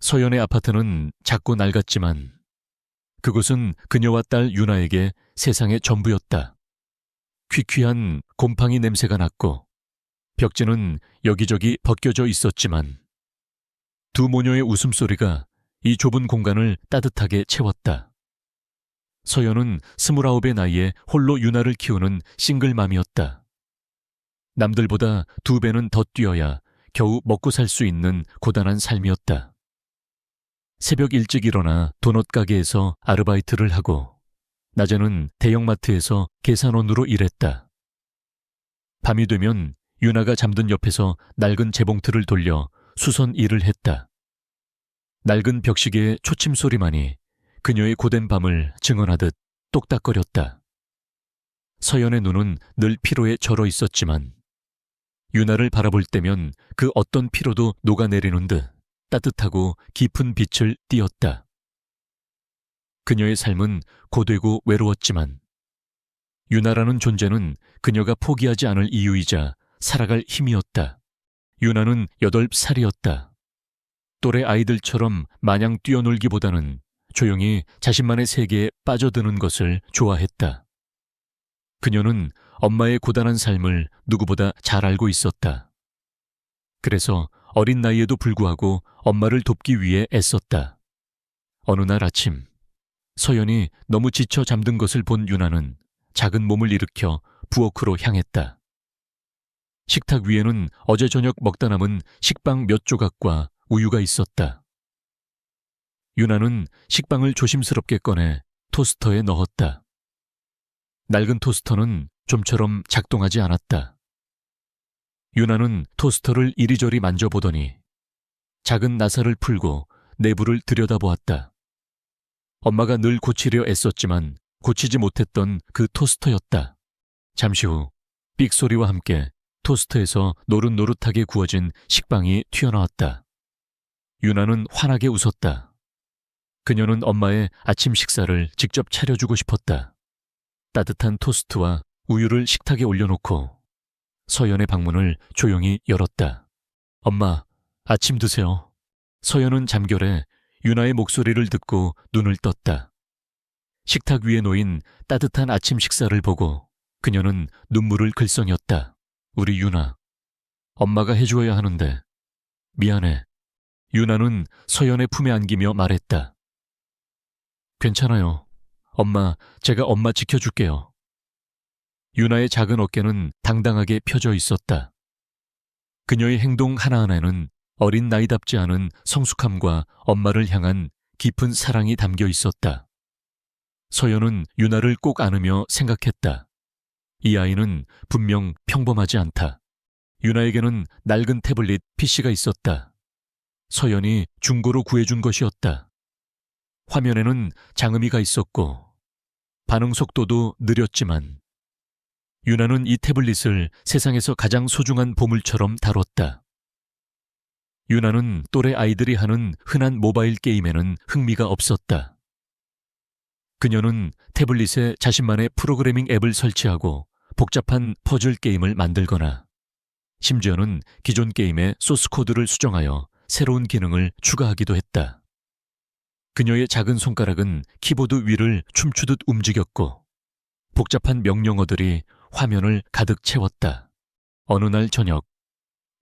서연의 아파트는 작고 낡았지만 그곳은 그녀와 딸 유나에게 세상의 전부였다. 퀴퀴한 곰팡이 냄새가 났고 벽지는 여기저기 벗겨져 있었지만 두 모녀의 웃음소리가 이 좁은 공간을 따뜻하게 채웠다. 서연은 29의 나이에 홀로 유나를 키우는 싱글맘이었다. 남들보다 2배는 더 뛰어야 겨우 먹고 살 수 있는 고단한 삶이었다. 새벽 일찍 일어나 도넛 가게에서 아르바이트를 하고 낮에는 대형마트에서 계산원으로 일했다. 밤이 되면 유나가 잠든 옆에서 낡은 재봉틀을 돌려 수선 일을 했다. 낡은 벽시계의 초침 소리만이 그녀의 고된 밤을 증언하듯 똑딱거렸다. 서연의 눈은 늘 피로에 절어 있었지만 유나를 바라볼 때면 그 어떤 피로도 녹아내리는 듯 따뜻하고 깊은 빛을 띠었다. 그녀의 삶은 고되고 외로웠지만 유나라는 존재는 그녀가 포기하지 않을 이유이자 살아갈 힘이었다. 유나는 8살이었다. 또래 아이들처럼 마냥 뛰어놀기보다는 조용히 자신만의 세계에 빠져드는 것을 좋아했다. 그녀는 엄마의 고단한 삶을 누구보다 잘 알고 있었다. 그래서 어린 나이에도 불구하고 엄마를 돕기 위해 애썼다. 어느 날 아침, 서연이 너무 지쳐 잠든 것을 본 유나는 작은 몸을 일으켜 부엌으로 향했다. 식탁 위에는 어제 저녁 먹다 남은 식빵 몇 조각과 우유가 있었다. 유나는 식빵을 조심스럽게 꺼내 토스터에 넣었다. 낡은 토스터는 좀처럼 작동하지 않았다. 유나는 토스터를 이리저리 만져보더니 작은 나사를 풀고 내부를 들여다보았다. 엄마가 늘 고치려 애썼지만 고치지 못했던 그 토스터였다. 잠시 후 삑소리와 함께 토스터에서 노릇노릇하게 구워진 식빵이 튀어나왔다. 유나는 환하게 웃었다. 그녀는 엄마의 아침 식사를 직접 차려주고 싶었다. 따뜻한 토스트와 우유를 식탁에 올려놓고 서연의 방문을 조용히 열었다. 엄마, 아침 드세요. 서연은 잠결에 유나의 목소리를 듣고 눈을 떴다. 식탁 위에 놓인 따뜻한 아침 식사를 보고 그녀는 눈물을 글썽였다. 우리 유나, 엄마가 해주어야 하는데 미안해. 유나는 서연의 품에 안기며 말했다. 괜찮아요. 엄마, 제가 엄마 지켜줄게요. 유나의 작은 어깨는 당당하게 펴져 있었다. 그녀의 행동 하나하나에는 어린 나이답지 않은 성숙함과 엄마를 향한 깊은 사랑이 담겨 있었다. 서연은 유나를 꼭 안으며 생각했다. 이 아이는 분명 평범하지 않다. 유나에게는 낡은 태블릿 PC가 있었다. 서연이 중고로 구해준 것이었다. 화면에는 장음이가 있었고 반응 속도도 느렸지만 유나는 이 태블릿을 세상에서 가장 소중한 보물처럼 다뤘다. 유나는 또래 아이들이 하는 흔한 모바일 게임에는 흥미가 없었다. 그녀는 태블릿에 자신만의 프로그래밍 앱을 설치하고 복잡한 퍼즐 게임을 만들거나 심지어는 기존 게임의 소스코드를 수정하여 새로운 기능을 추가하기도 했다. 그녀의 작은 손가락은 키보드 위를 춤추듯 움직였고 복잡한 명령어들이 화면을 가득 채웠다. 어느 날 저녁,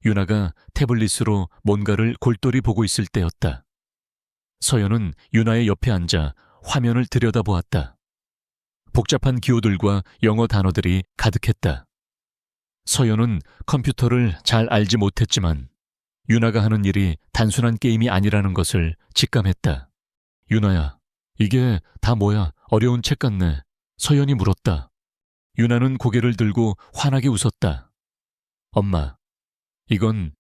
유나가 태블릿으로 뭔가를 골똘히 보고 있을 때였다. 서연은 유나의 옆에 앉아 화면을 들여다보았다. 복잡한 기호들과 영어 단어들이 가득했다. 서연은 컴퓨터를 잘 알지 못했지만 유나가 하는 일이 단순한 게임이 아니라는 것을 직감했다. 유나야, 이게 다 뭐야? 어려운 책 같네. 서연이 물었다. 유나는 고개를 들고 환하게 웃었다. 엄마, 이건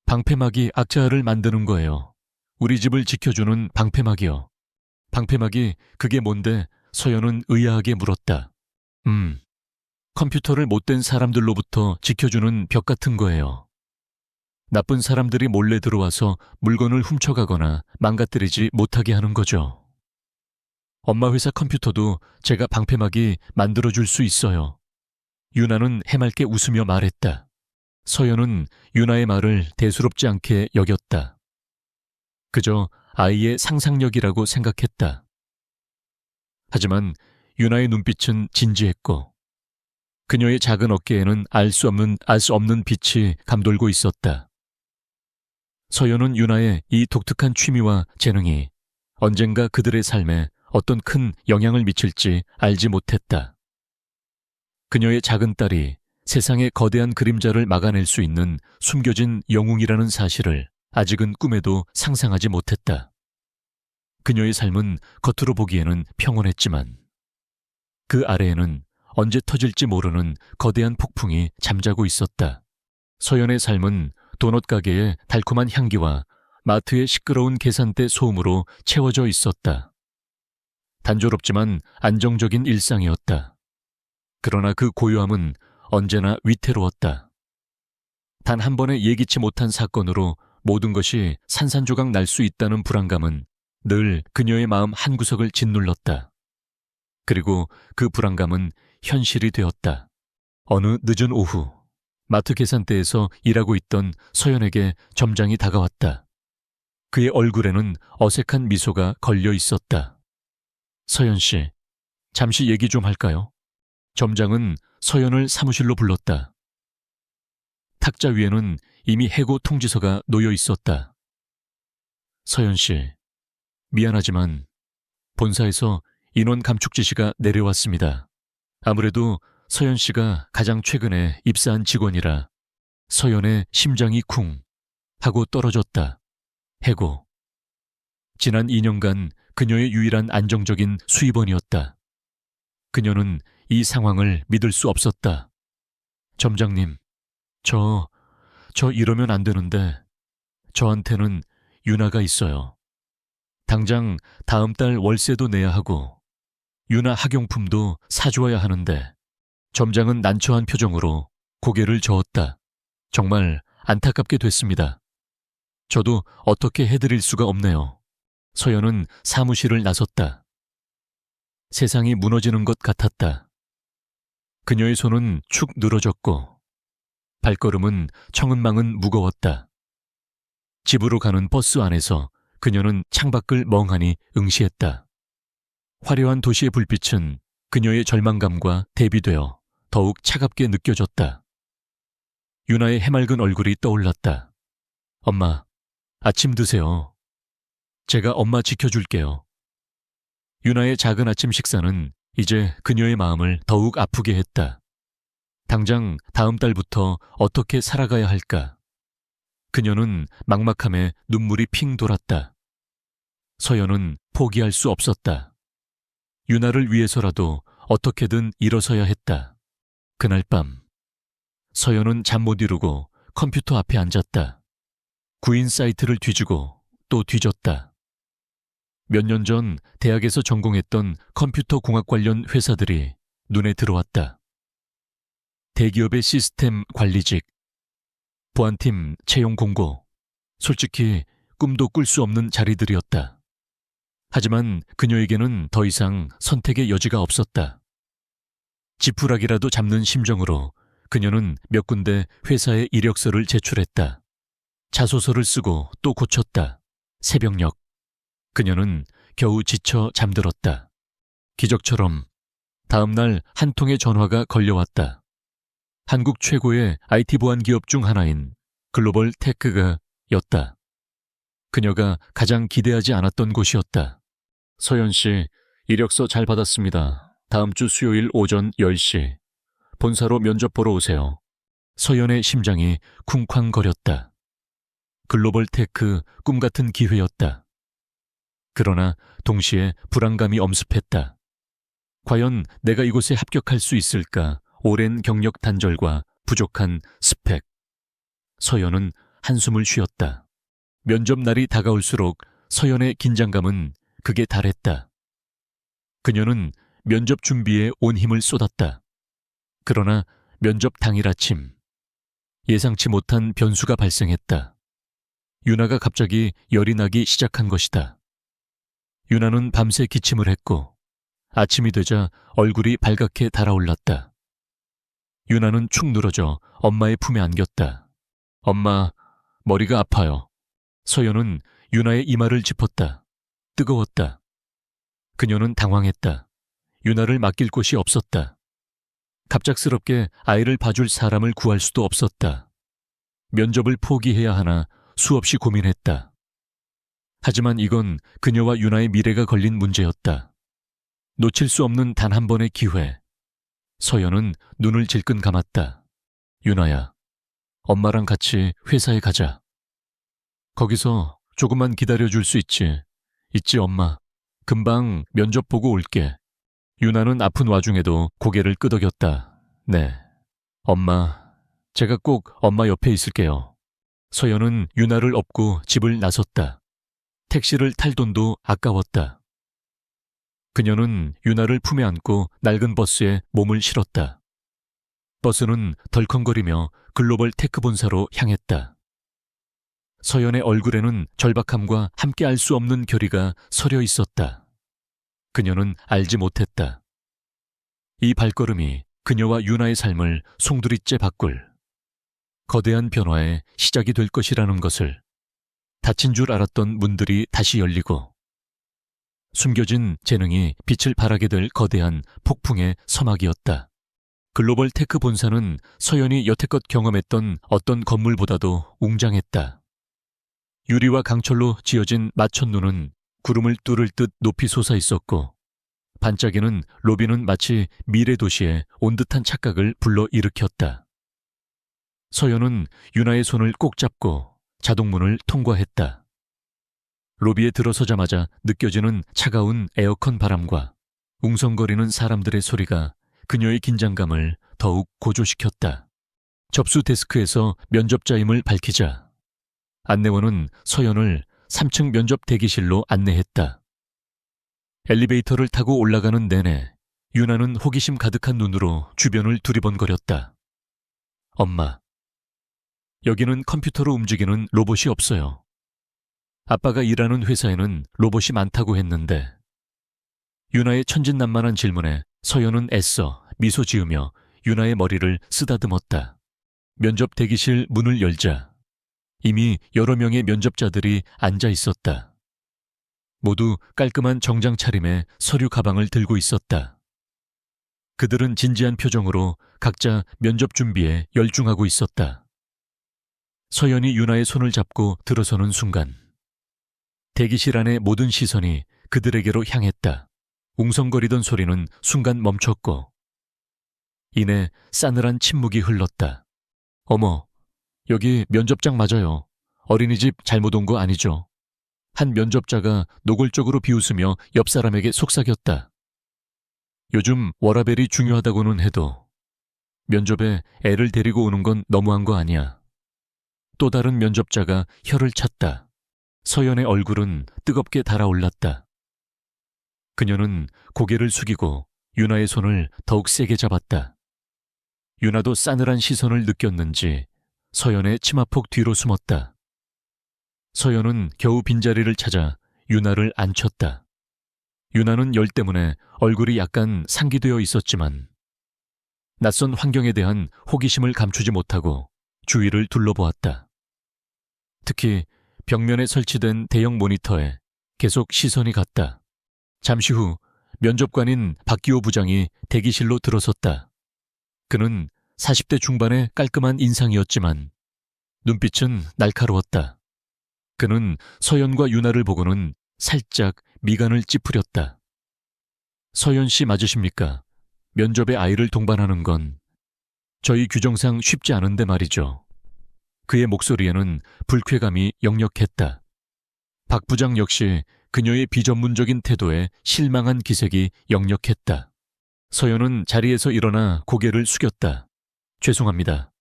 방패막이 악자를 만드는 거예요. 우리 집을 지켜주는 방패막이요. 방패막이 그게 뭔데? 서연은 의아하게 물었다. 컴퓨터를 못된 사람들로부터 지켜주는 벽 같은 거예요. 나쁜 사람들이 몰래 들어와서 물건을 훔쳐가거나 망가뜨리지 못하게 하는 거죠. 엄마 회사 컴퓨터도 제가 방패막이 만들어줄 수 있어요. 유나는 해맑게 웃으며 말했다. 서연은 유나의 말을 대수롭지 않게 여겼다. 그저 아이의 상상력이라고 생각했다. 하지만 유나의 눈빛은 진지했고 그녀의 작은 어깨에는 알 수 없는 빛이 감돌고 있었다. 서연은 유나의 이 독특한 취미와 재능이 언젠가 그들의 삶에 어떤 큰 영향을 미칠지 알지 못했다. 그녀의 작은 딸이 세상의 거대한 그림자를 막아낼 수 있는 숨겨진 영웅이라는 사실을 아직은 꿈에도 상상하지 못했다. 그녀의 삶은 겉으로 보기에는 평온했지만 그 아래에는 언제 터질지 모르는 거대한 폭풍이 잠자고 있었다. 서연의 삶은 도넛 가게의 달콤한 향기와 마트의 시끄러운 계산대 소음으로 채워져 있었다. 단조롭지만 안정적인 일상이었다. 그러나 그 고요함은 언제나 위태로웠다. 단 한 번의 예기치 못한 사건으로 모든 것이 산산조각 날 수 있다는 불안감은 늘 그녀의 마음 한구석을 짓눌렀다. 그리고 그 불안감은 현실이 되었다. 어느 늦은 오후, 마트 계산대에서 일하고 있던 서연에게 점장이 다가왔다. 그의 얼굴에는 어색한 미소가 걸려 있었다. 서연 씨, 잠시 얘기 좀 할까요? 점장은 서연을 사무실로 불렀다. 탁자 위에는 이미 해고 통지서가 놓여 있었다. 서연 씨, 미안하지만 본사에서 인원 감축 지시가 내려왔습니다. 아무래도 서연 씨가 가장 최근에 입사한 직원이라 서연의 심장이 쿵 하고 떨어졌다. 해고. 지난 2년간 그녀의 유일한 안정적인 수입원이었다. 그녀는 이 상황을 믿을 수 없었다. 점장님, 저 이러면 안 되는데 저한테는 유나가 있어요. 당장 다음 달 월세도 내야 하고 유나 학용품도 사주어야 하는데 점장은 난처한 표정으로 고개를 저었다. 정말 안타깝게 됐습니다. 저도 어떻게 해드릴 수가 없네요. 서연은 사무실을 나섰다. 세상이 무너지는 것 같았다. 그녀의 손은 축 늘어졌고 발걸음은 청은망은 무거웠다. 집으로 가는 버스 안에서 그녀는 창밖을 멍하니 응시했다. 화려한 도시의 불빛은 그녀의 절망감과 대비되어 더욱 차갑게 느껴졌다. 유나의 해맑은 얼굴이 떠올랐다. 엄마, 아침 드세요. 제가 엄마 지켜줄게요. 유나의 작은 아침 식사는 이제 그녀의 마음을 더욱 아프게 했다. 당장 다음 달부터 어떻게 살아가야 할까? 그녀는 막막함에 눈물이 핑 돌았다. 서연은 포기할 수 없었다. 유나를 위해서라도 어떻게든 일어서야 했다. 그날 밤, 서연은 잠 못 이루고 컴퓨터 앞에 앉았다. 구인 사이트를 뒤지고 또 뒤졌다. 몇 년 전 대학에서 전공했던 컴퓨터 공학 관련 회사들이 눈에 들어왔다. 대기업의 시스템 관리직, 보안팀 채용 공고, 솔직히 꿈도 꿀 수 없는 자리들이었다. 하지만 그녀에게는 더 이상 선택의 여지가 없었다. 지푸라기라도 잡는 심정으로 그녀는 몇 군데 회사에 이력서를 제출했다. 자소서를 쓰고 또 고쳤다. 새벽녘, 그녀는 겨우 지쳐 잠들었다. 기적처럼 다음 날 한 통의 전화가 걸려왔다. 한국 최고의 IT 보안 기업 중 하나인 글로벌 테크가 였다. 그녀가 가장 기대하지 않았던 곳이었다. 서연 씨, 이력서 잘 받았습니다. 다음 주 수요일 오전 10시. 본사로 면접 보러 오세요. 서연의 심장이 쿵쾅거렸다. 글로벌 테크 꿈같은 기회였다. 그러나 동시에 불안감이 엄습했다. 과연 내가 이곳에 합격할 수 있을까? 오랜 경력 단절과 부족한 스펙. 서연은 한숨을 쉬었다. 면접 날이 다가올수록 서연의 긴장감은 극에 달했다. 그녀는 면접 준비에 온 힘을 쏟았다. 그러나 면접 당일 아침, 예상치 못한 변수가 발생했다. 유나가 갑자기 열이 나기 시작한 것이다. 유나는 밤새 기침을 했고 아침이 되자 얼굴이 발갛게 달아올랐다. 유나는 축 늘어져 엄마의 품에 안겼다. 엄마, 머리가 아파요. 서연은 유나의 이마를 짚었다. 뜨거웠다. 그녀는 당황했다. 유나를 맡길 곳이 없었다. 갑작스럽게 아이를 봐줄 사람을 구할 수도 없었다. 면접을 포기해야 하나 수없이 고민했다. 하지만 이건 그녀와 유나의 미래가 걸린 문제였다. 놓칠 수 없는 단 한 번의 기회. 서연은 눈을 질끈 감았다. 유나야, 엄마랑 같이 회사에 가자. 거기서 조금만 기다려줄 수 있지? 있지, 엄마. 금방 면접 보고 올게. 유나는 아픈 와중에도 고개를 끄덕였다. 네. 엄마, 제가 꼭 엄마 옆에 있을게요. 서연은 유나를 업고 집을 나섰다. 택시를 탈 돈도 아까웠다. 그녀는 유나를 품에 안고 낡은 버스에 몸을 실었다. 버스는 덜컹거리며 글로벌 테크 본사로 향했다. 서연의 얼굴에는 절박함과 함께 알 수 없는 결의가 서려 있었다. 그녀는 알지 못했다. 이 발걸음이 그녀와 유나의 삶을 송두리째 바꿀 거대한 변화의 시작이 될 것이라는 것을. 닫힌 줄 알았던 문들이 다시 열리고 숨겨진 재능이 빛을 발하게 될 거대한 폭풍의 서막이었다. 글로벌 테크 본사는 서연이 여태껏 경험했던 어떤 건물보다도 웅장했다. 유리와 강철로 지어진 마천루는 구름을 뚫을 듯 높이 솟아 있었고 반짝이는 로비는 마치 미래 도시에 온 듯한 착각을 불러일으켰다. 서연은 유나의 손을 꼭 잡고 자동문을 통과했다. 로비에 들어서자마자 느껴지는 차가운 에어컨 바람과 웅성거리는 사람들의 소리가 그녀의 긴장감을 더욱 고조시켰다. 접수 데스크에서 면접자임을 밝히자 안내원은 서연을 3층 면접 대기실로 안내했다. 엘리베이터를 타고 올라가는 내내 유나는 호기심 가득한 눈으로 주변을 두리번거렸다. 엄마, 여기는 컴퓨터로 움직이는 로봇이 없어요. 아빠가 일하는 회사에는 로봇이 많다고 했는데. 유나의 천진난만한 질문에 서연은 애써 미소 지으며 유나의 머리를 쓰다듬었다. 면접 대기실 문을 열자 이미 여러 명의 면접자들이 앉아 있었다. 모두 깔끔한 정장 차림에 서류 가방을 들고 있었다. 그들은 진지한 표정으로 각자 면접 준비에 열중하고 있었다. 서연이 유나의 손을 잡고 들어서는 순간 대기실 안의 모든 시선이 그들에게로 향했다. 웅성거리던 소리는 순간 멈췄고 이내 싸늘한 침묵이 흘렀다. 어머, 여기 면접장 맞아요. 어린이집 잘못 온 거 아니죠? 한 면접자가 노골적으로 비웃으며 옆 사람에게 속삭였다. 요즘 워라밸이 중요하다고는 해도 면접에 애를 데리고 오는 건 너무한 거 아니야. 또 다른 면접자가 혀를 찼다. 서연의 얼굴은 뜨겁게 달아올랐다. 그녀는 고개를 숙이고 유나의 손을 더욱 세게 잡았다. 유나도 싸늘한 시선을 느꼈는지 서연의 치마폭 뒤로 숨었다. 서연은 겨우 빈자리를 찾아 유나를 안쳤다. 유나는 열 때문에 얼굴이 약간 상기되어 있었지만 낯선 환경에 대한 호기심을 감추지 못하고 주위를 둘러보았다. 특히 벽면에 설치된 대형 모니터에 계속 시선이 갔다. 잠시 후 면접관인 박기호 부장이 대기실로 들어섰다. 그는 40대 중반의 깔끔한 인상이었지만 눈빛은 날카로웠다. 그는 서연과 유나를 보고는 살짝 미간을 찌푸렸다. 서연 씨 맞으십니까? 면접에 아이를 동반하는 건 저희 규정상 쉽지 않은데 말이죠. 그의 목소리에는 불쾌감이 역력했다. 박 부장 역시 그녀의 비전문적인 태도에 실망한 기색이 역력했다. 서연은 자리에서 일어나 고개를 숙였다. 죄송합니다.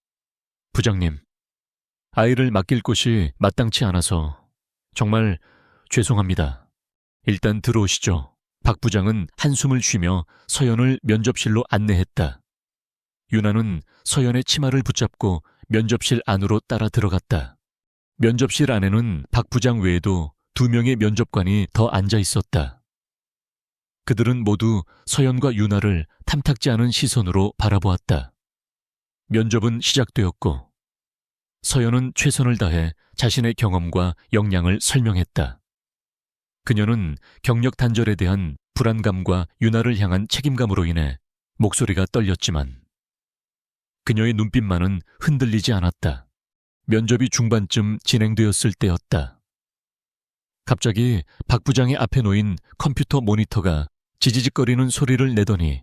부장님, 아이를 맡길 곳이 마땅치 않아서 정말 죄송합니다. 일단 들어오시죠. 박 부장은 한숨을 쉬며 서연을 면접실로 안내했다. 유나는 서연의 치마를 붙잡고 면접실 안으로 따라 들어갔다. 면접실 안에는 박 부장 외에도 2명의 면접관이 더 앉아 있었다. 그들은 모두 서연과 유나를 탐탁지 않은 시선으로 바라보았다. 면접은 시작되었고 서연은 최선을 다해 자신의 경험과 역량을 설명했다. 그녀는 경력 단절에 대한 불안감과 유나를 향한 책임감으로 인해 목소리가 떨렸지만 그녀의 눈빛만은 흔들리지 않았다. 면접이 중반쯤 진행되었을 때였다. 갑자기 박 부장의 앞에 놓인 컴퓨터 모니터가 지지직거리는 소리를 내더니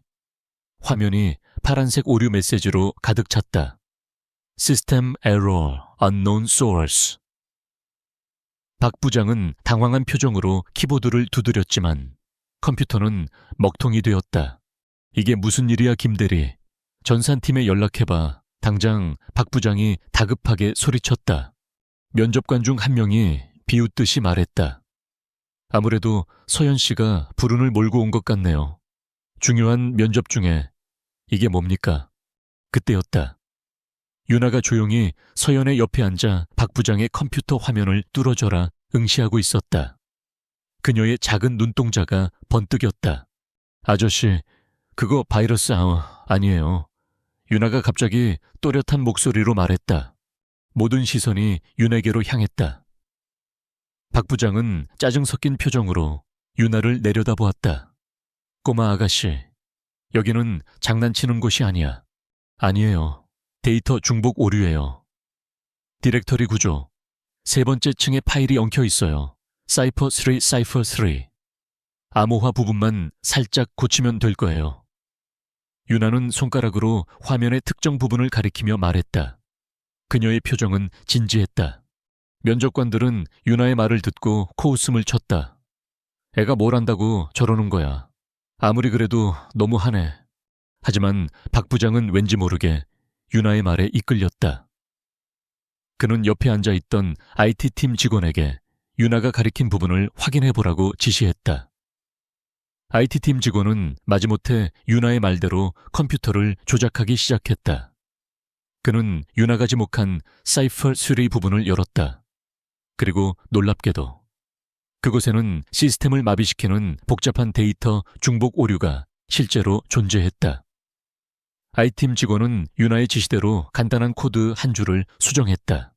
화면이 파란색 오류 메시지로 가득 찼다. System Error, Unknown Source. 박 부장은 당황한 표정으로 키보드를 두드렸지만 컴퓨터는 먹통이 되었다. 이게 무슨 일이야, 김대리. 전산팀에 연락해봐. 당장 박 부장이 다급하게 소리쳤다. 면접관 중 한 명이 비웃듯이 말했다. 아무래도 서연 씨가 불운을 몰고 온 것 같네요. 중요한 면접 중에 이게 뭡니까? 그때였다. 유나가 조용히 서연의 옆에 앉아 박 부장의 컴퓨터 화면을 뚫어져라 응시하고 있었다. 그녀의 작은 눈동자가 번뜩였다. 아저씨, 그거 바이러스 아니에요. 유나가 갑자기 또렷한 목소리로 말했다. 모든 시선이 유나에게로 향했다. 박 부장은 짜증 섞인 표정으로 유나를 내려다보았다. 꼬마 아가씨, 여기는 장난치는 곳이 아니야. 아니에요. 데이터 중복 오류예요. 디렉터리 구조. 세 번째 층에 파일이 엉켜 있어요. 사이퍼 3, 사이퍼 3. 암호화 부분만 살짝 고치면 될 거예요. 유나는 손가락으로 화면의 특정 부분을 가리키며 말했다. 그녀의 표정은 진지했다. 면접관들은 유나의 말을 듣고 코웃음을 쳤다. 애가 뭘 안다고 저러는 거야. 아무리 그래도 너무하네. 하지만 박 부장은 왠지 모르게 유나의 말에 이끌렸다. 그는 옆에 앉아있던 IT팀 직원에게 유나가 가리킨 부분을 확인해보라고 지시했다. IT팀 직원은 마지못해 유나의 말대로 컴퓨터를 조작하기 시작했다. 그는 유나가 지목한 사이퍼 3 부분을 열었다. 그리고 놀랍게도 그곳에는 시스템을 마비시키는 복잡한 데이터 중복 오류가 실제로 존재했다. I팀 직원은 유나의 지시대로 간단한 코드 한 줄을 수정했다.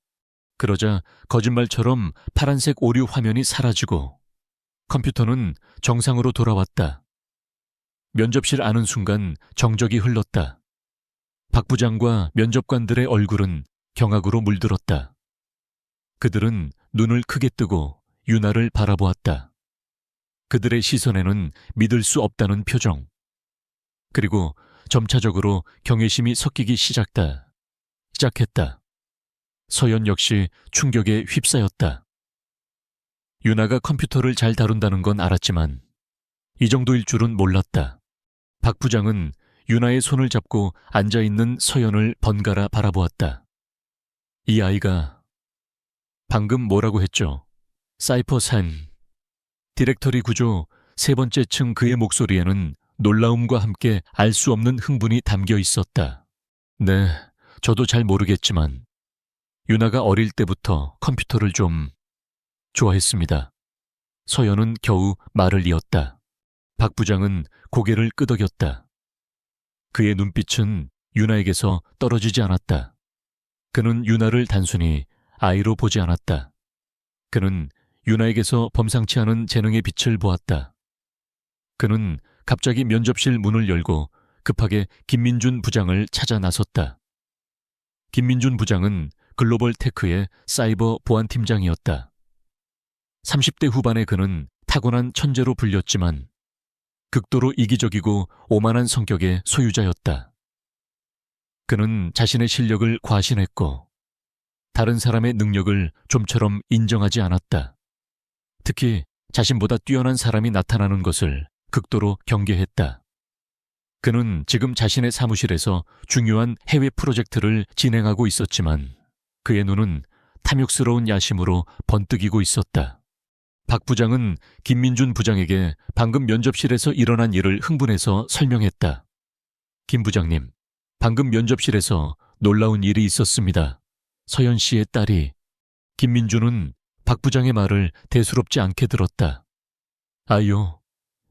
그러자 거짓말처럼 파란색 오류 화면이 사라지고 컴퓨터는 정상으로 돌아왔다. 면접실 안은 순간 정적이 흘렀다. 박 부장과 면접관들의 얼굴은 경악으로 물들었다. 그들은 눈을 크게 뜨고 유나를 바라보았다. 그들의 시선에는 믿을 수 없다는 표정. 그리고 점차적으로 경외심이 섞이기 시작했다. 서연 역시 충격에 휩싸였다. 유나가 컴퓨터를 잘 다룬다는 건 알았지만 이 정도일 줄은 몰랐다. 박 부장은 유나의 손을 잡고 앉아있는 서연을 번갈아 바라보았다. 이 아이가 방금 뭐라고 했죠? 사이퍼 3. 디렉터리 구조 세 번째 층 그의 목소리에는 놀라움과 함께 알 수 없는 흥분이 담겨 있었다. 네, 저도 잘 모르겠지만 유나가 어릴 때부터 컴퓨터를 좀 좋아했습니다. 서연은 겨우 말을 이었다. 박 부장은 고개를 끄덕였다. 그의 눈빛은 유나에게서 떨어지지 않았다. 그는 유나를 단순히 아이로 보지 않았다. 그는 유나에게서 범상치 않은 재능의 빛을 보았다. 그는 갑자기 면접실 문을 열고 급하게 김민준 부장을 찾아 나섰다. 김민준 부장은 글로벌 테크의 사이버 보안팀장이었다. 30대 후반의 그는 타고난 천재로 불렸지만 극도로 이기적이고 오만한 성격의 소유자였다. 그는 자신의 실력을 과신했고 다른 사람의 능력을 좀처럼 인정하지 않았다. 특히 자신보다 뛰어난 사람이 나타나는 것을 극도로 경계했다. 그는 지금 자신의 사무실에서 중요한 해외 프로젝트를 진행하고 있었지만 그의 눈은 탐욕스러운 야심으로 번뜩이고 있었다. 박 부장은 김민준 부장에게 방금 면접실에서 일어난 일을 흥분해서 설명했다. 김 부장님, 방금 면접실에서 놀라운 일이 있었습니다. 서연 씨의 딸이. 김민준은 박 부장의 말을 대수롭지 않게 들었다. 아이요,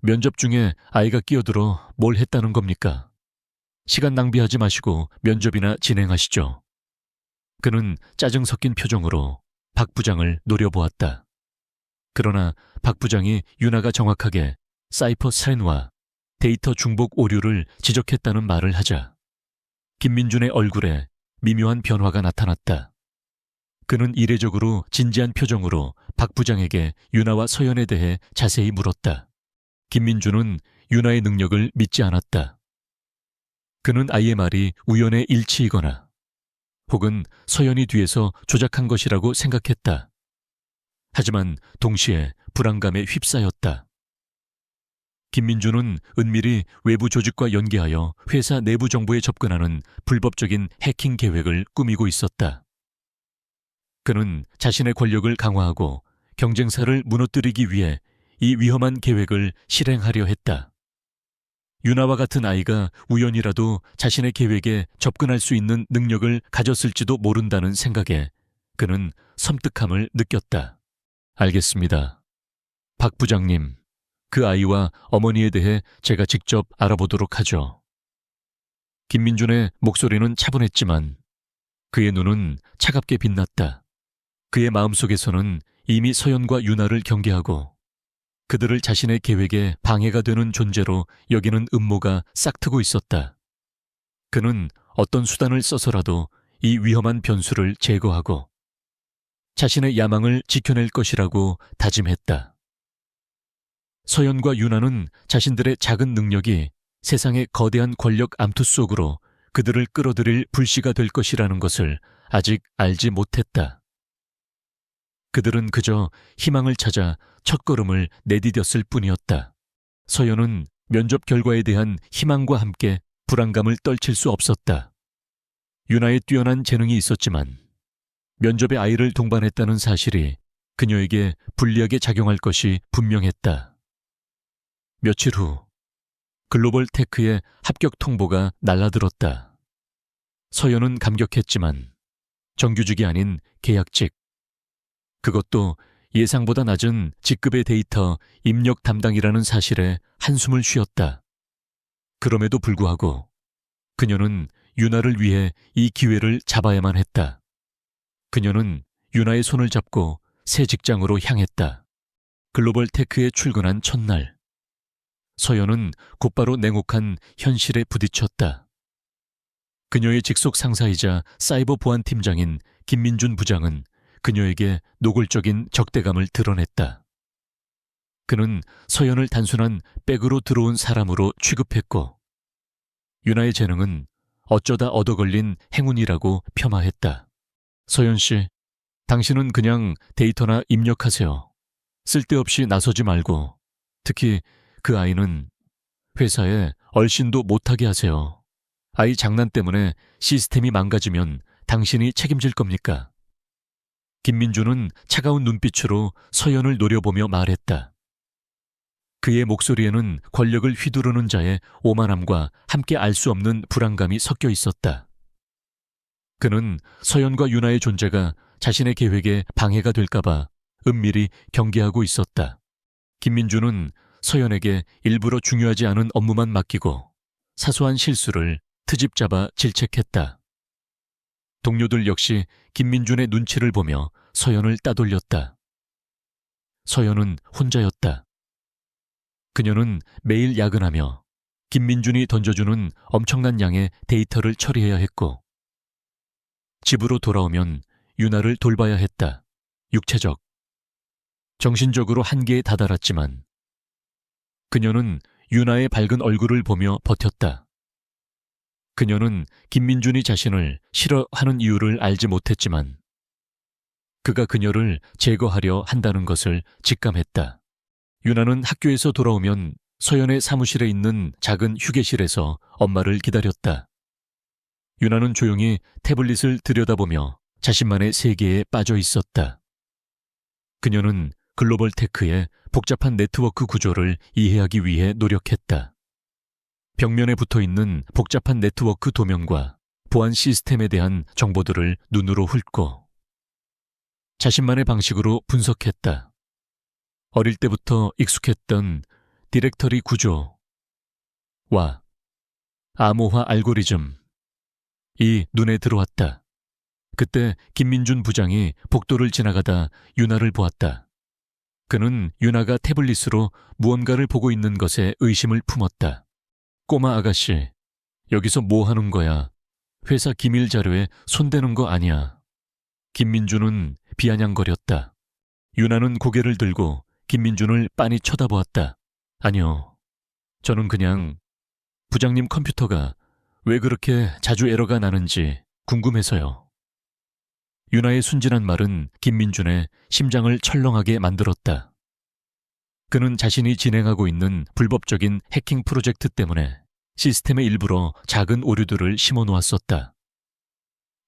면접 중에 아이가 끼어들어 뭘 했다는 겁니까? 시간 낭비하지 마시고 면접이나 진행하시죠. 그는 짜증 섞인 표정으로 박 부장을 노려보았다. 그러나 박 부장이 윤아가 정확하게 사이퍼 살인과 데이터 중복 오류를 지적했다는 말을 하자 김민준의 얼굴에 미묘한 변화가 나타났다. 그는 이례적으로 진지한 표정으로 박 부장에게 윤아와 서연에 대해 자세히 물었다. 김민준은 윤아의 능력을 믿지 않았다. 그는 아이의 말이 우연의 일치이거나 혹은 서연이 뒤에서 조작한 것이라고 생각했다. 하지만 동시에 불안감에 휩싸였다. 김민준은 은밀히 외부 조직과 연계하여 회사 내부 정보에 접근하는 불법적인 해킹 계획을 꾸미고 있었다. 그는 자신의 권력을 강화하고 경쟁사를 무너뜨리기 위해 이 위험한 계획을 실행하려 했다. 윤아와 같은 아이가 우연이라도 자신의 계획에 접근할 수 있는 능력을 가졌을지도 모른다는 생각에 그는 섬뜩함을 느꼈다. 알겠습니다. 박 부장님, 그 아이와 어머니에 대해 제가 직접 알아보도록 하죠. 김민준의 목소리는 차분했지만 그의 눈은 차갑게 빛났다. 그의 마음속에서는 이미 서연과 윤아를 경계하고 그들을 자신의 계획에 방해가 되는 존재로 여기는 음모가 싹트고 있었다. 그는 어떤 수단을 써서라도 이 위험한 변수를 제거하고 자신의 야망을 지켜낼 것이라고 다짐했다. 서연과 윤아는 자신들의 작은 능력이 세상의 거대한 권력 암투 속으로 그들을 끌어들일 불씨가 될 것이라는 것을 아직 알지 못했다. 그들은 그저 희망을 찾아 첫걸음을 내디뎠을 뿐이었다. 서연은 면접 결과에 대한 희망과 함께 불안감을 떨칠 수 없었다. 윤아의 뛰어난 재능이 있었지만 면접에 아이를 동반했다는 사실이 그녀에게 불리하게 작용할 것이 분명했다. 며칠 후 글로벌 테크의 합격 통보가 날라들었다. 서연은 감격했지만 정규직이 아닌 계약직, 그것도 예상보다 낮은 직급의 데이터 입력 담당이라는 사실에 한숨을 쉬었다. 그럼에도 불구하고 그녀는 윤아를 위해 이 기회를 잡아야만 했다. 그녀는 윤아의 손을 잡고 새 직장으로 향했다. 글로벌 테크에 출근한 첫날, 서연은 곧바로 냉혹한 현실에 부딪혔다. 그녀의 직속 상사이자 사이버 보안 팀장인 김민준 부장은 그녀에게 노골적인 적대감을 드러냈다. 그는 서연을 단순한 백으로 들어온 사람으로 취급했고 윤아의 재능은 어쩌다 얻어걸린 행운이라고 폄하했다. 서연 씨, 당신은 그냥 데이터나 입력하세요. 쓸데없이 나서지 말고 특히 그 아이는 회사에 얼씬도 못하게 하세요. 아이 장난 때문에 시스템이 망가지면 당신이 책임질 겁니까? 김민준은 차가운 눈빛으로 서연을 노려보며 말했다. 그의 목소리에는 권력을 휘두르는 자의 오만함과 함께 알 수 없는 불안감이 섞여 있었다. 그는 서연과 윤아의 존재가 자신의 계획에 방해가 될까봐 은밀히 경계하고 있었다. 김민준은 서연에게 일부러 중요하지 않은 업무만 맡기고 사소한 실수를 트집 잡아 질책했다. 동료들 역시 김민준의 눈치를 보며 서연을 따돌렸다. 서연은 혼자였다. 그녀는 매일 야근하며 김민준이 던져주는 엄청난 양의 데이터를 처리해야 했고 집으로 돌아오면 윤아를 돌봐야 했다. 육체적, 정신적으로 한계에 다다랐지만 그녀는 윤아의 밝은 얼굴을 보며 버텼다. 그녀는 김민준이 자신을 싫어하는 이유를 알지 못했지만 그가 그녀를 제거하려 한다는 것을 직감했다. 윤아는 학교에서 돌아오면 서연의 사무실에 있는 작은 휴게실에서 엄마를 기다렸다. 윤아는 조용히 태블릿을 들여다보며 자신만의 세계에 빠져 있었다. 그녀는 글로벌 테크의 복잡한 네트워크 구조를 이해하기 위해 노력했다. 벽면에 붙어있는 복잡한 네트워크 도면과 보안 시스템에 대한 정보들을 눈으로 훑고 자신만의 방식으로 분석했다. 어릴 때부터 익숙했던 디렉터리 구조와 암호화 알고리즘이 눈에 들어왔다. 그때 김민준 부장이 복도를 지나가다 유나를 보았다. 그는 유나가 태블릿으로 무언가를 보고 있는 것에 의심을 품었다. 꼬마 아가씨, 여기서 뭐 하는 거야? 회사 기밀 자료에 손대는 거 아니야. 김민준은 비아냥거렸다. 유나는 고개를 들고 김민준을 빤히 쳐다보았다. 아니요. 저는 그냥 부장님 컴퓨터가 왜 그렇게 자주 에러가 나는지 궁금해서요. 유나의 순진한 말은 김민준의 심장을 철렁하게 만들었다. 그는 자신이 진행하고 있는 불법적인 해킹 프로젝트 때문에 시스템에 일부러 작은 오류들을 심어 놓았었다.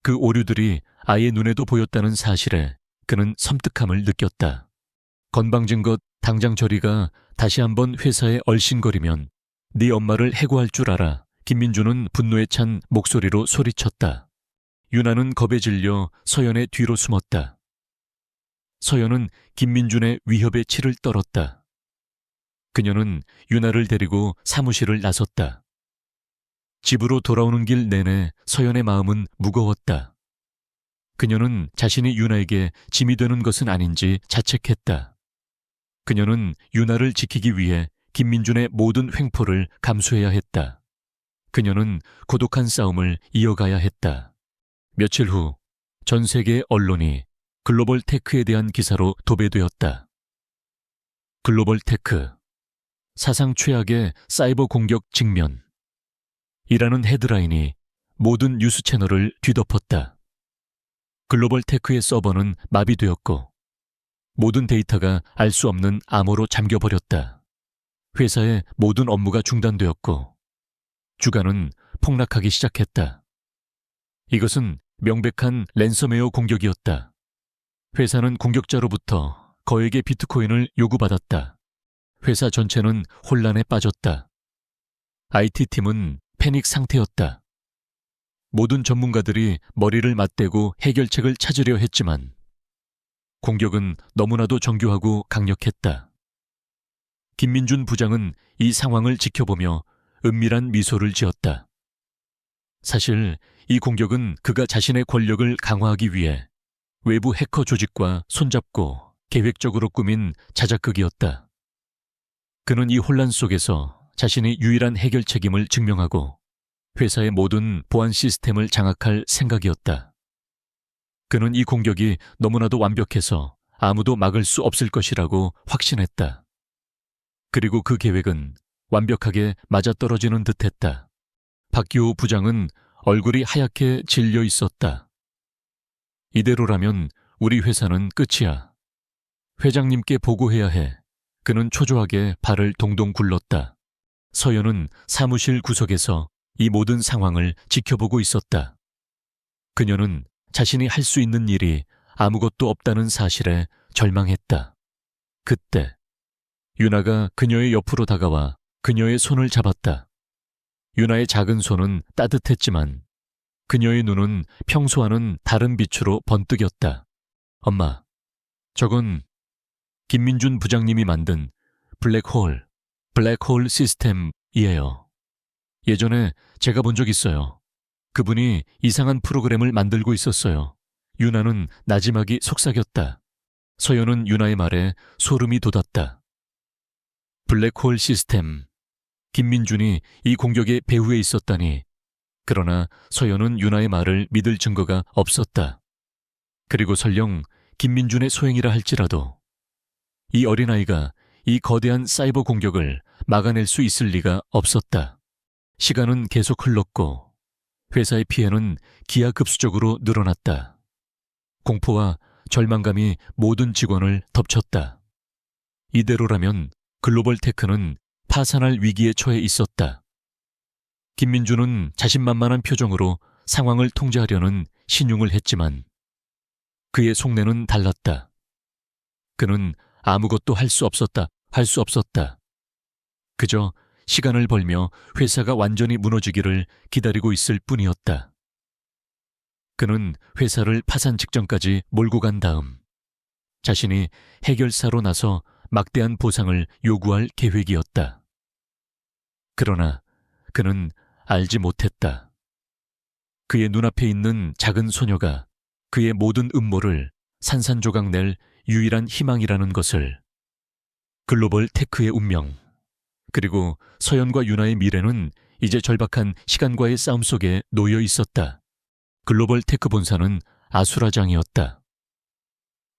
그 오류들이 아이의 눈에도 보였다는 사실에 그는 섬뜩함을 느꼈다. 건방진 것 당장 저리가 다시 한번 회사에 얼씬거리면 네 엄마를 해고할 줄 알아. 김민준은 분노에 찬 목소리로 소리쳤다. 유나는 겁에 질려 서연의 뒤로 숨었다. 서연은 김민준의 위협에 치를 떨었다. 그녀는 유나를 데리고 사무실을 나섰다. 집으로 돌아오는 길 내내 서연의 마음은 무거웠다. 그녀는 자신이 유나에게 짐이 되는 것은 아닌지 자책했다. 그녀는 유나를 지키기 위해 김민준의 모든 횡포를 감수해야 했다. 그녀는 고독한 싸움을 이어가야 했다. 며칠 후 전 세계 언론이 글로벌 테크에 대한 기사로 도배되었다. 글로벌 테크, 사상 최악의 사이버 공격 직면 이라는 헤드라인이 모든 뉴스 채널을 뒤덮었다. 글로벌 테크의 서버는 마비되었고 모든 데이터가 알 수 없는 암호로 잠겨버렸다. 회사의 모든 업무가 중단되었고 주가는 폭락하기 시작했다. 이것은 명백한 랜섬웨어 공격이었다. 회사는 공격자로부터 거액의 비트코인을 요구받았다. 회사 전체는 혼란에 빠졌다. IT팀은 패닉 상태였다. 모든 전문가들이 머리를 맞대고 해결책을 찾으려 했지만 공격은 너무나도 정교하고 강력했다. 김민준 부장은 이 상황을 지켜보며 은밀한 미소를 지었다. 사실 이 공격은 그가 자신의 권력을 강화하기 위해 외부 해커 조직과 손잡고 계획적으로 꾸민 자작극이었다. 그는 이 혼란 속에서 자신이 유일한 해결 책임을 증명하고 회사의 모든 보안 시스템을 장악할 생각이었다. 그는 이 공격이 너무나도 완벽해서 아무도 막을 수 없을 것이라고 확신했다. 그리고 그 계획은 완벽하게 맞아떨어지는 듯했다. 박기호 부장은 얼굴이 하얗게 질려 있었다. 이대로라면 우리 회사는 끝이야. 회장님께 보고해야 해. 그는 초조하게 발을 동동 굴렀다. 서연은 사무실 구석에서 이 모든 상황을 지켜보고 있었다. 그녀는 자신이 할 수 있는 일이 아무것도 없다는 사실에 절망했다. 그때 유나가 그녀의 옆으로 다가와 그녀의 손을 잡았다. 유나의 작은 손은 따뜻했지만 그녀의 눈은 평소와는 다른 빛으로 번뜩였다. 엄마, 저건 김민준 부장님이 만든 블랙홀 시스템이에요. 예전에 제가 본 적 있어요. 그분이 이상한 프로그램을 만들고 있었어요. 유나는 나지막이 속삭였다. 서연은 유나의 말에 소름이 돋았다. 블랙홀 시스템. 김민준이 이 공격의 배후에 있었다니. 그러나 서연은 유나의 말을 믿을 증거가 없었다. 그리고 설령 김민준의 소행이라 할지라도 이 어린아이가 이 거대한 사이버 공격을 막아낼 수 있을 리가 없었다. 시간은 계속 흘렀고 회사의 피해는 기하급수적으로 늘어났다. 공포와 절망감이 모든 직원을 덮쳤다. 이대로라면 글로벌 테크는 파산할 위기에 처해 있었다. 김민준은 자신만만한 표정으로 상황을 통제하려는 신용을 했지만 그의 속내는 달랐다. 그는 아무것도 할 수 없었다. 그저 시간을 벌며 회사가 완전히 무너지기를 기다리고 있을 뿐이었다. 그는 회사를 파산 직전까지 몰고 간 다음 자신이 해결사로 나서 막대한 보상을 요구할 계획이었다. 그러나 그는 알지 못했다. 그의 눈앞에 있는 작은 소녀가 그의 모든 음모를 산산조각 낼 유일한 희망이라는 것을. 글로벌 테크의 운명, 그리고 서연과 유나의 미래는 이제 절박한 시간과의 싸움 속에 놓여 있었다. 글로벌 테크 본사는 아수라장이었다.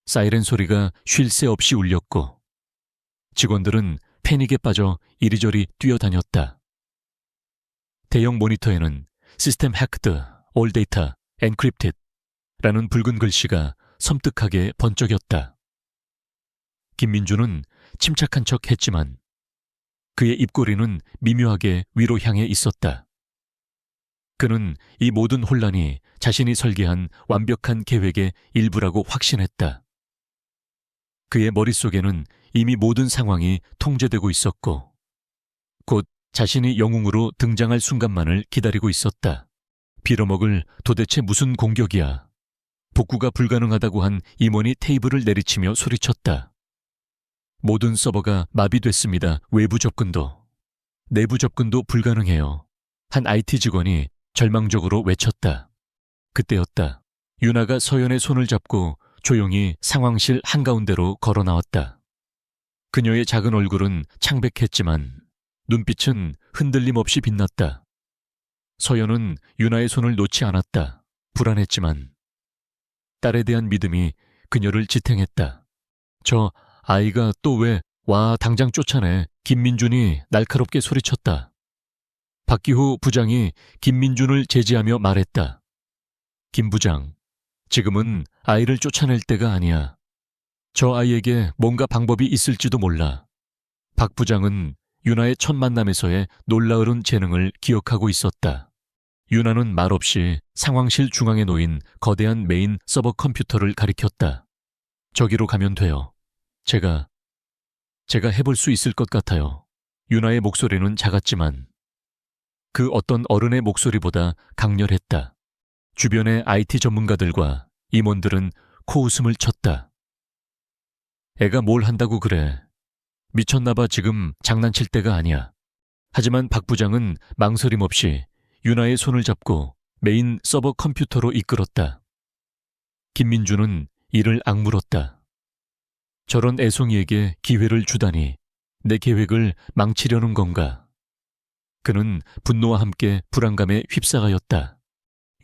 사이렌 소리가 쉴 새 없이 울렸고 직원들은 패닉에 빠져 이리저리 뛰어다녔다. 대형 모니터에는 시스템 해크드, 올 데이터, 엔크립티드 라는 붉은 글씨가 섬뜩하게 번쩍였다. 김민주는 침착한 척 했지만 그의 입꼬리는 미묘하게 위로 향해 있었다. 그는 이 모든 혼란이 자신이 설계한 완벽한 계획의 일부라고 확신했다. 그의 머릿속에는 이미 모든 상황이 통제되고 있었고 곧 자신이 영웅으로 등장할 순간만을 기다리고 있었다. 빌어먹을 도대체 무슨 공격이야. 복구가 불가능하다고 한 임원이 테이블을 내리치며 소리쳤다. 모든 서버가 마비됐습니다. 외부 접근도. 내부 접근도 불가능해요. 한 IT 직원이 절망적으로 외쳤다. 그때였다. 유나가 서연의 손을 잡고 조용히 상황실 한가운데로 걸어 나왔다. 그녀의 작은 얼굴은 창백했지만 눈빛은 흔들림 없이 빛났다. 서연은 유나의 손을 놓지 않았다. 불안했지만 딸에 대한 믿음이 그녀를 지탱했다. 저 아이가 또 왜 와 당장 쫓아내. 김민준이 날카롭게 소리쳤다. 박기후 부장이 김민준을 제지하며 말했다. 김 부장, 지금은 아이를 쫓아낼 때가 아니야. 저 아이에게 뭔가 방법이 있을지도 몰라. 박 부장은 유나의 첫 만남에서의 놀라운 재능을 기억하고 있었다. 유나는 말없이 상황실 중앙에 놓인 거대한 메인 서버 컴퓨터를 가리켰다. 저기로 가면 돼요. 제가 해볼 수 있을 것 같아요. 유나의 목소리는 작았지만 그 어떤 어른의 목소리보다 강렬했다. 주변의 IT 전문가들과 임원들은 코웃음을 쳤다. 애가 뭘 한다고 그래. 미쳤나봐. 지금 장난칠 때가 아니야. 하지만 박 부장은 망설임 없이 유나의 손을 잡고 메인 서버 컴퓨터로 이끌었다. 김민주는 이를 악물었다. 저런 애송이에게 기회를 주다니 내 계획을 망치려는 건가? 그는 분노와 함께 불안감에 휩싸가였다.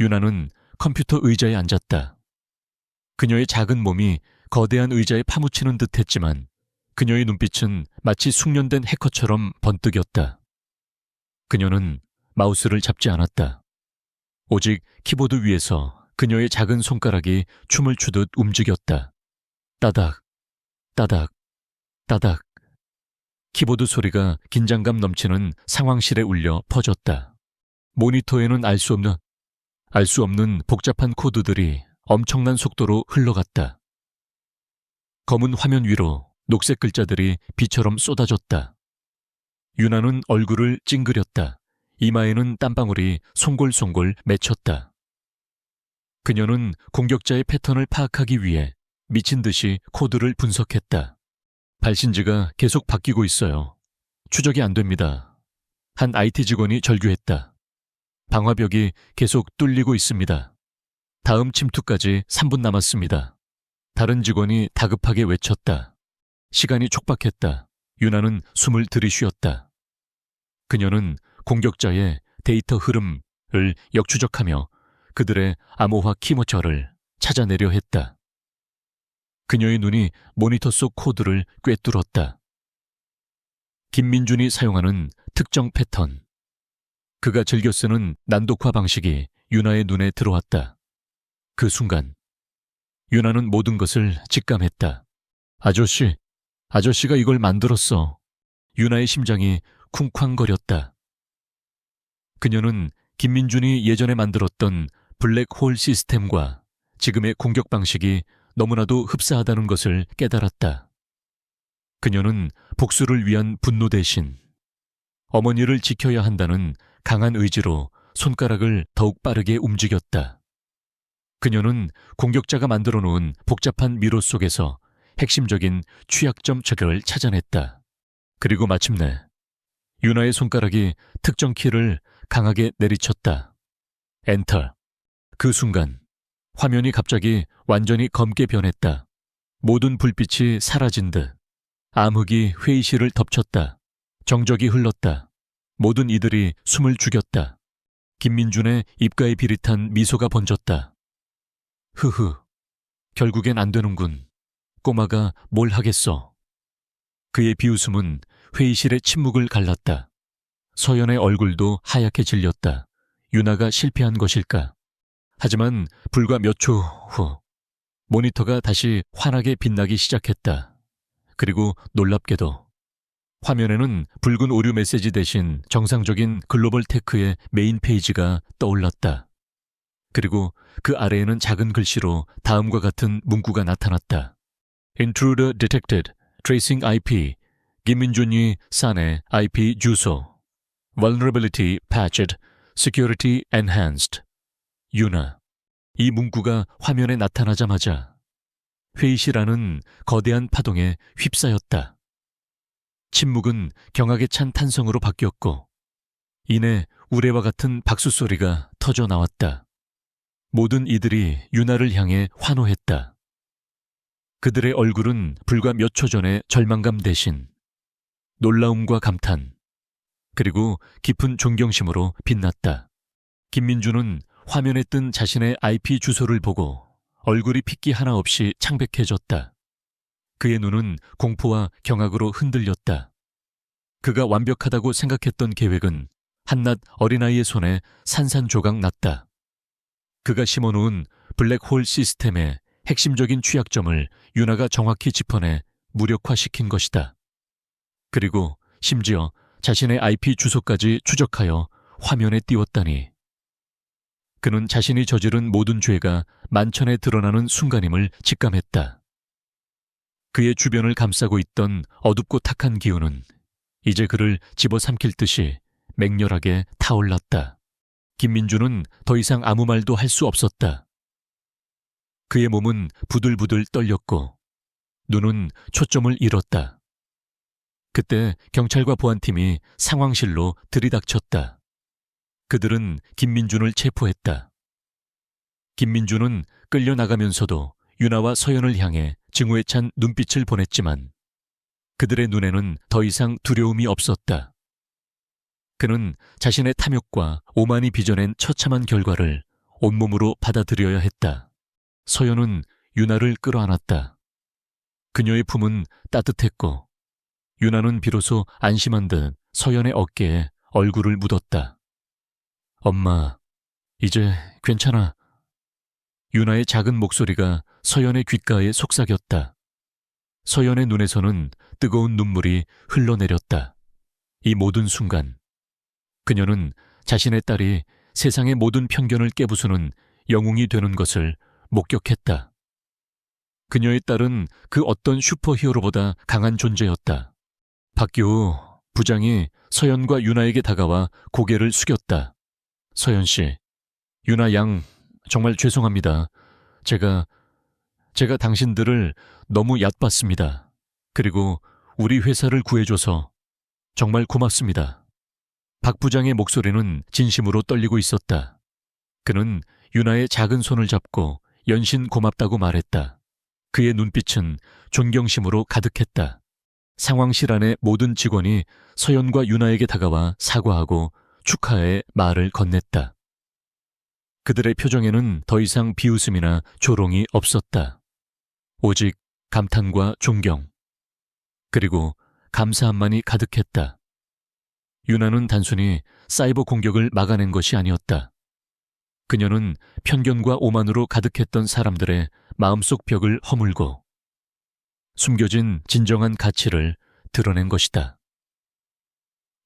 유나는 컴퓨터 의자에 앉았다. 그녀의 작은 몸이 거대한 의자에 파묻히는 듯했지만 그녀의 눈빛은 마치 숙련된 해커처럼 번뜩였다. 그녀는 마우스를 잡지 않았다. 오직 키보드 위에서 그녀의 작은 손가락이 춤을 추듯 움직였다. 따닥, 따닥, 따닥. 키보드 소리가 긴장감 넘치는 상황실에 울려 퍼졌다. 모니터에는 알 수 없는 복잡한 코드들이 엄청난 속도로 흘러갔다. 검은 화면 위로 녹색 글자들이 비처럼 쏟아졌다. 유나는 얼굴을 찡그렸다. 이마에는 땀방울이 송골송골 맺혔다. 그녀는 공격자의 패턴을 파악하기 위해 미친 듯이 코드를 분석했다. 발신지가 계속 바뀌고 있어요. 추적이 안 됩니다. 한 IT 직원이 절규했다. 방화벽이 계속 뚫리고 있습니다. 다음 침투까지 3분 남았습니다. 다른 직원이 다급하게 외쳤다. 시간이 촉박했다. 유나는 숨을 들이쉬었다. 그녀는 공격자의 데이터 흐름을 역추적하며 그들의 암호화 키워드를 찾아내려 했다. 그녀의 눈이 모니터 속 코드를 꿰뚫었다. 김민준이 사용하는 특정 패턴. 그가 즐겨 쓰는 난독화 방식이 유나의 눈에 들어왔다. 그 순간 유나는 모든 것을 직감했다. 아저씨가 이걸 만들었어. 유나의 심장이 쿵쾅거렸다. 그녀는 김민준이 예전에 만들었던 블랙홀 시스템과 지금의 공격 방식이 너무나도 흡사하다는 것을 깨달았다. 그녀는 복수를 위한 분노 대신 어머니를 지켜야 한다는 강한 의지로 손가락을 더욱 빠르게 움직였다. 그녀는 공격자가 만들어 놓은 복잡한 미로 속에서 핵심적인 취약점 저격을 찾아냈다. 그리고 마침내 유나의 손가락이 특정 키를 강하게 내리쳤다. 엔터. 그 순간 화면이 갑자기 완전히 검게 변했다. 모든 불빛이 사라진 듯 암흑이 회의실을 덮쳤다. 정적이 흘렀다. 모든 이들이 숨을 죽였다. 김민준의 입가에 비릿한 미소가 번졌다. 흐흐, 결국엔 안 되는군. 꼬마가 뭘 하겠어. 그의 비웃음은 회의실의 침묵을 갈랐다. 서연의 얼굴도 하얗게 질렸다. 유나가 실패한 것일까? 하지만 불과 몇 초 후 모니터가 다시 환하게 빛나기 시작했다. 그리고 놀랍게도 화면에는 붉은 오류 메시지 대신 정상적인 글로벌 테크의 메인 페이지가 떠올랐다. 그리고 그 아래에는 작은 글씨로 다음과 같은 문구가 나타났다. Intruder detected. Tracing IP. 김민준이 사내 IP 주소. Vulnerability patched. Security enhanced. 유나. 이 문구가 화면에 나타나자마자 회의실 안은 거대한 파동에 휩싸였다. 침묵은 경악에 찬 탄성으로 바뀌었고 이내 우레와 같은 박수 소리가 터져 나왔다. 모든 이들이 유나를 향해 환호했다. 그들의 얼굴은 불과 몇 초 전의 절망감 대신 놀라움과 감탄, 그리고 깊은 존경심으로 빛났다. 김민주는 화면에 뜬 자신의 IP 주소를 보고 얼굴이 핏기 하나 없이 창백해졌다. 그의 눈은 공포와 경악으로 흔들렸다. 그가 완벽하다고 생각했던 계획은 한낱 어린아이의 손에 산산조각 났다. 그가 심어놓은 블랙홀 시스템의 핵심적인 취약점을 유나가 정확히 짚어내 무력화시킨 것이다. 그리고 심지어 자신의 IP 주소까지 추적하여 화면에 띄웠다니. 그는 자신이 저지른 모든 죄가 만천에 드러나는 순간임을 직감했다. 그의 주변을 감싸고 있던 어둡고 탁한 기운은 이제 그를 집어삼킬 듯이 맹렬하게 타올랐다. 김민주는 더 이상 아무 말도 할 수 없었다. 그의 몸은 부들부들 떨렸고 눈은 초점을 잃었다. 그때 경찰과 보안팀이 상황실로 들이닥쳤다. 그들은 김민준을 체포했다. 김민준은 끌려나가면서도 유나와 서연을 향해 증오에 찬 눈빛을 보냈지만 그들의 눈에는 더 이상 두려움이 없었다. 그는 자신의 탐욕과 오만이 빚어낸 처참한 결과를 온몸으로 받아들여야 했다. 서연은 유나를 끌어안았다. 그녀의 품은 따뜻했고 유나는 비로소 안심한 듯 서연의 어깨에 얼굴을 묻었다. 엄마, 이제 괜찮아. 유나의 작은 목소리가 서연의 귓가에 속삭였다. 서연의 눈에서는 뜨거운 눈물이 흘러내렸다. 이 모든 순간 그녀는 자신의 딸이 세상의 모든 편견을 깨부수는 영웅이 되는 것을 목격했다. 그녀의 딸은 그 어떤 슈퍼히어로보다 강한 존재였다. 박규호 부장이 서연과 유나에게 다가와 고개를 숙였다. 서연 씨, 유나 양 정말 죄송합니다. 제가 당신들을 너무 얕봤습니다. 그리고 우리 회사를 구해줘서 정말 고맙습니다. 박 부장의 목소리는 진심으로 떨리고 있었다. 그는 유나의 작은 손을 잡고 연신 고맙다고 말했다. 그의 눈빛은 존경심으로 가득했다. 상황실 안의 모든 직원이 서연과 유나에게 다가와 사과하고 축하의 말을 건넸다. 그들의 표정에는 더 이상 비웃음이나 조롱이 없었다. 오직 감탄과 존경, 그리고 감사함만이 가득했다. 유나는 단순히 사이버 공격을 막아낸 것이 아니었다. 그녀는 편견과 오만으로 가득했던 사람들의 마음속 벽을 허물고 숨겨진 진정한 가치를 드러낸 것이다.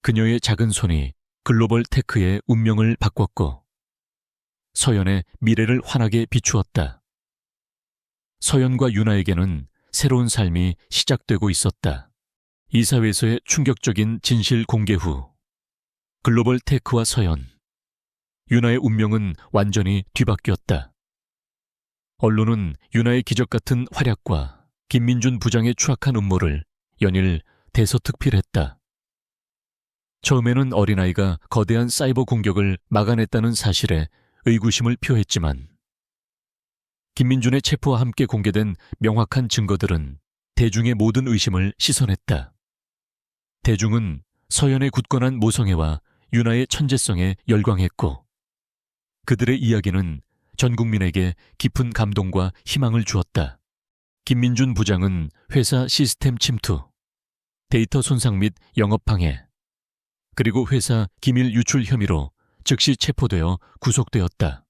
그녀의 작은 손이 글로벌 테크의 운명을 바꿨고 서연의 미래를 환하게 비추었다. 서연과 유나에게는 새로운 삶이 시작되고 있었다. 이사회에서의 충격적인 진실 공개 후 글로벌 테크와 서연, 유나의 운명은 완전히 뒤바뀌었다. 언론은 유나의 기적 같은 활약과 김민준 부장의 추악한 음모를 연일 대서특필했다. 처음에는 어린아이가 거대한 사이버 공격을 막아냈다는 사실에 의구심을 표했지만 김민준의 체포와 함께 공개된 명확한 증거들은 대중의 모든 의심을 씻어냈다. 대중은 서연의 굳건한 모성애와 윤아의 천재성에 열광했고 그들의 이야기는 전 국민에게 깊은 감동과 희망을 주었다. 김민준 부장은 회사 시스템 침투, 데이터 손상 및 영업방해, 그리고 회사 기밀 유출 혐의로 즉시 체포되어 구속되었다.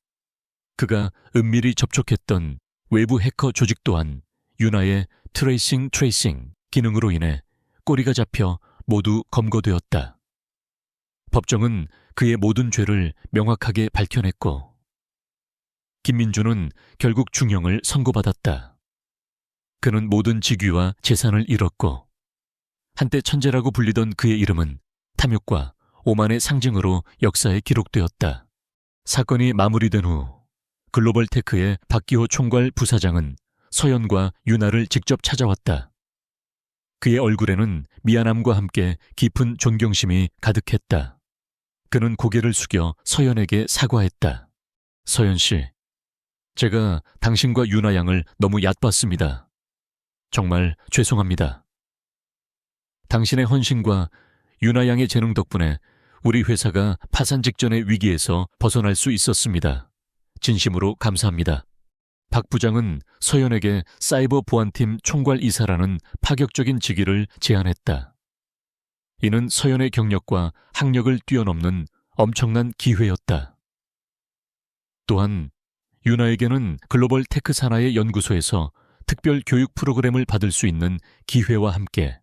그가 은밀히 접촉했던 외부 해커 조직 또한 윤아의 트레이싱 기능으로 인해 꼬리가 잡혀 모두 검거되었다. 법정은 그의 모든 죄를 명확하게 밝혀냈고 김민준은 결국 중형을 선고받았다. 그는 모든 직위와 재산을 잃었고 한때 천재라고 불리던 그의 이름은 탐욕과 오만의 상징으로 역사에 기록되었다. 사건이 마무리된 후 글로벌 테크의 박기호 총괄 부사장은 서연과 윤아를 직접 찾아왔다. 그의 얼굴에는 미안함과 함께 깊은 존경심이 가득했다. 그는 고개를 숙여 서연에게 사과했다. 서연 씨, 제가 당신과 윤아 양을 너무 얕봤습니다. 정말 죄송합니다. 당신의 헌신과 윤아 양의 재능 덕분에 우리 회사가 파산 직전의 위기에서 벗어날 수 있었습니다. 진심으로 감사합니다. 박 부장은 서연에게 사이버 보안팀 총괄 이사라는 파격적인 직위를 제안했다. 이는 서연의 경력과 학력을 뛰어넘는 엄청난 기회였다. 또한 윤아에게는 글로벌 테크 산하의 연구소에서 특별 교육 프로그램을 받을 수 있는 기회와 함께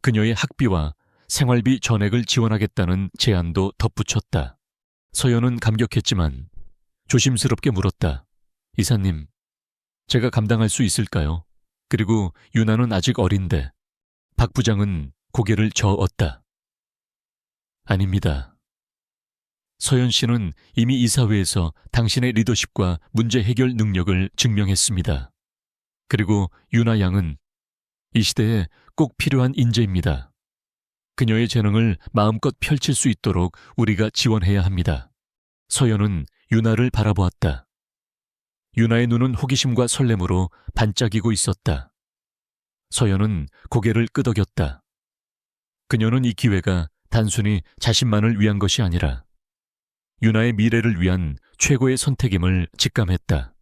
그녀의 학비와 생활비 전액을 지원하겠다는 제안도 덧붙였다. 서연은 감격했지만 조심스럽게 물었다. 이사님, 제가 감당할 수 있을까요? 그리고 윤아는 아직 어린데. 박 부장은 고개를 저었다. 아닙니다. 서연 씨는 이미 이사회에서 당신의 리더십과 문제 해결 능력을 증명했습니다. 그리고 윤아 양은 이 시대에 꼭 필요한 인재입니다. 그녀의 재능을 마음껏 펼칠 수 있도록 우리가 지원해야 합니다. 서연은 윤아를 바라보았다. 윤아의 눈은 호기심과 설렘으로 반짝이고 있었다. 서연은 고개를 끄덕였다. 그녀는 이 기회가 단순히 자신만을 위한 것이 아니라 윤아의 미래를 위한 최고의 선택임을 직감했다.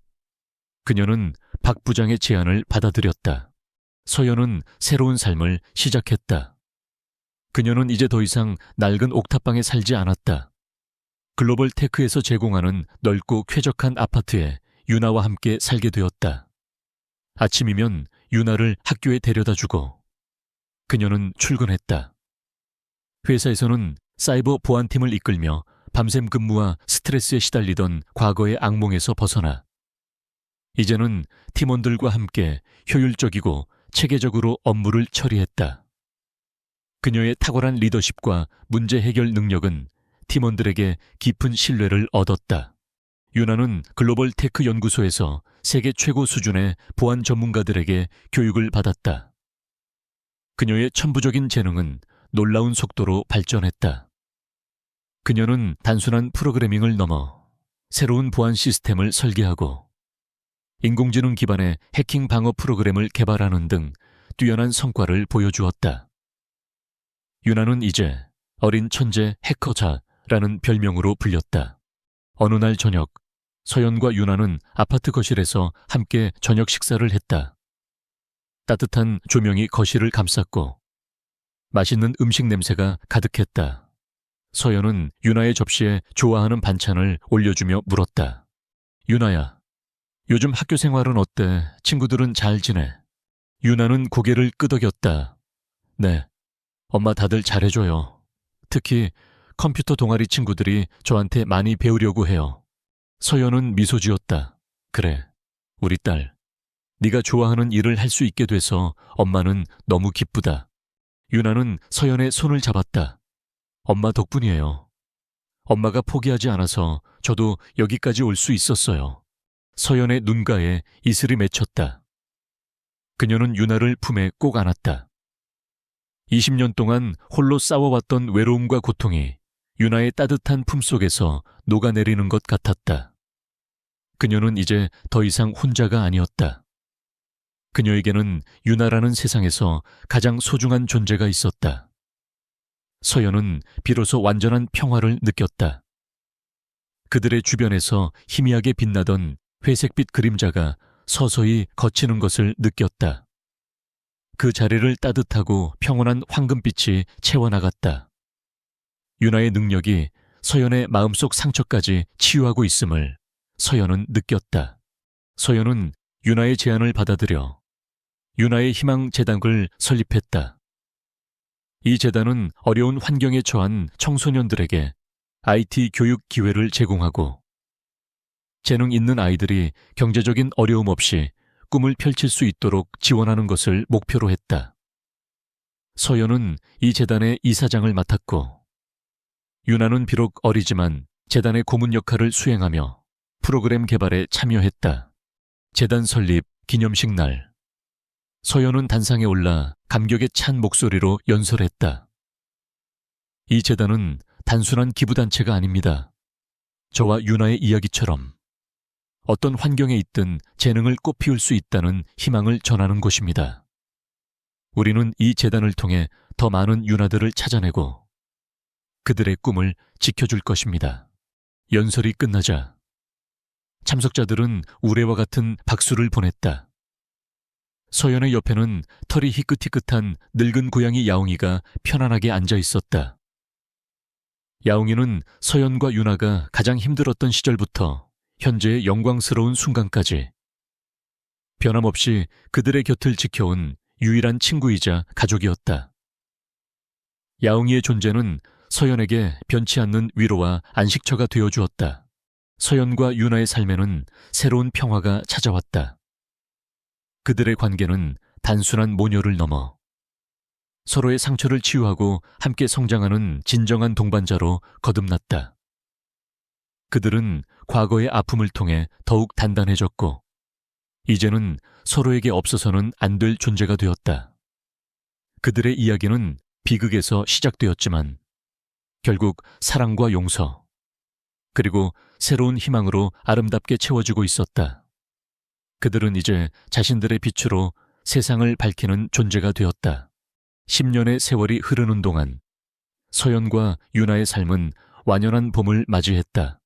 그녀는 박 부장의 제안을 받아들였다. 서연은 새로운 삶을 시작했다. 그녀는 이제 더 이상 낡은 옥탑방에 살지 않았다. 글로벌 테크에서 제공하는 넓고 쾌적한 아파트에 윤아와 함께 살게 되었다. 아침이면 윤아를 학교에 데려다주고 그녀는 출근했다. 회사에서는 사이버 보안팀을 이끌며 밤샘 근무와 스트레스에 시달리던 과거의 악몽에서 벗어나 이제는 팀원들과 함께 효율적이고 체계적으로 업무를 처리했다. 그녀의 탁월한 리더십과 문제 해결 능력은 팀원들에게 깊은 신뢰를 얻었다. 윤아는 글로벌 테크 연구소에서 세계 최고 수준의 보안 전문가들에게 교육을 받았다. 그녀의 천부적인 재능은 놀라운 속도로 발전했다. 그녀는 단순한 프로그래밍을 넘어 새로운 보안 시스템을 설계하고 인공지능 기반의 해킹 방어 프로그램을 개발하는 등 뛰어난 성과를 보여주었다. 윤아는 이제 어린 천재 해커자라는 별명으로 불렸다. 어느 날 저녁, 서연과 윤아는 아파트 거실에서 함께 저녁 식사를 했다. 따뜻한 조명이 거실을 감쌌고 맛있는 음식 냄새가 가득했다. 서연은 윤아의 접시에 좋아하는 반찬을 올려주며 물었다. 윤아야, 요즘 학교 생활은 어때? 친구들은 잘 지내? 윤아는 고개를 끄덕였다. 네, 엄마 다들 잘해줘요. 특히 컴퓨터 동아리 친구들이 저한테 많이 배우려고 해요. 서연은 미소 지었다. 그래, 우리 딸. 네가 좋아하는 일을 할 수 있게 돼서 엄마는 너무 기쁘다. 윤아는 서연의 손을 잡았다. 엄마 덕분이에요. 엄마가 포기하지 않아서 저도 여기까지 올 수 있었어요. 서연의 눈가에 이슬이 맺혔다. 그녀는 윤아를 품에 꼭 안았다. 20년 동안 홀로 싸워왔던 외로움과 고통이 윤아의 따뜻한 품속에서 녹아내리는 것 같았다. 그녀는 이제 더 이상 혼자가 아니었다. 그녀에게는 유나라는 세상에서 가장 소중한 존재가 있었다. 서연은 비로소 완전한 평화를 느꼈다. 그들의 주변에서 희미하게 빛나던 회색빛 그림자가 서서히 걷히는 것을 느꼈다. 그 자리를 따뜻하고 평온한 황금빛이 채워나갔다. 유나의 능력이 서연의 마음속 상처까지 치유하고 있음을 서연은 느꼈다. 서연은 유나의 제안을 받아들여 유나의 희망 재단을 설립했다. 이 재단은 어려운 환경에 처한 청소년들에게 IT 교육 기회를 제공하고 재능 있는 아이들이 경제적인 어려움 없이 꿈을 펼칠 수 있도록 지원하는 것을 목표로 했다. 서연은 이 재단의 이사장을 맡았고 유나는 비록 어리지만 재단의 고문 역할을 수행하며 프로그램 개발에 참여했다. 재단 설립 기념식 날, 서연은 단상에 올라 감격에 찬 목소리로 연설했다. 이 재단은 단순한 기부단체가 아닙니다. 저와 유나의 이야기처럼 어떤 환경에 있든 재능을 꽃피울 수 있다는 희망을 전하는 곳입니다. 우리는 이 재단을 통해 더 많은 유나들을 찾아내고 그들의 꿈을 지켜줄 것입니다. 연설이 끝나자 참석자들은 우레와 같은 박수를 보냈다. 서연의 옆에는 털이 희끗희끗한 늙은 고양이 야옹이가 편안하게 앉아 있었다. 야옹이는 서연과 유나가 가장 힘들었던 시절부터 현재의 영광스러운 순간까지 변함없이 그들의 곁을 지켜온 유일한 친구이자 가족이었다. 야옹이의 존재는 서연에게 변치 않는 위로와 안식처가 되어주었다. 서연과 유나의 삶에는 새로운 평화가 찾아왔다. 그들의 관계는 단순한 모녀를 넘어 서로의 상처를 치유하고 함께 성장하는 진정한 동반자로 거듭났다. 그들은 과거의 아픔을 통해 더욱 단단해졌고 이제는 서로에게 없어서는 안 될 존재가 되었다. 그들의 이야기는 비극에서 시작되었지만 결국 사랑과 용서 그리고 새로운 희망으로 아름답게 채워지고 있었다. 그들은 이제 자신들의 빛으로 세상을 밝히는 존재가 되었다. 10년의 세월이 흐르는 동안 서연과 유나의 삶은 완연한 봄을 맞이했다.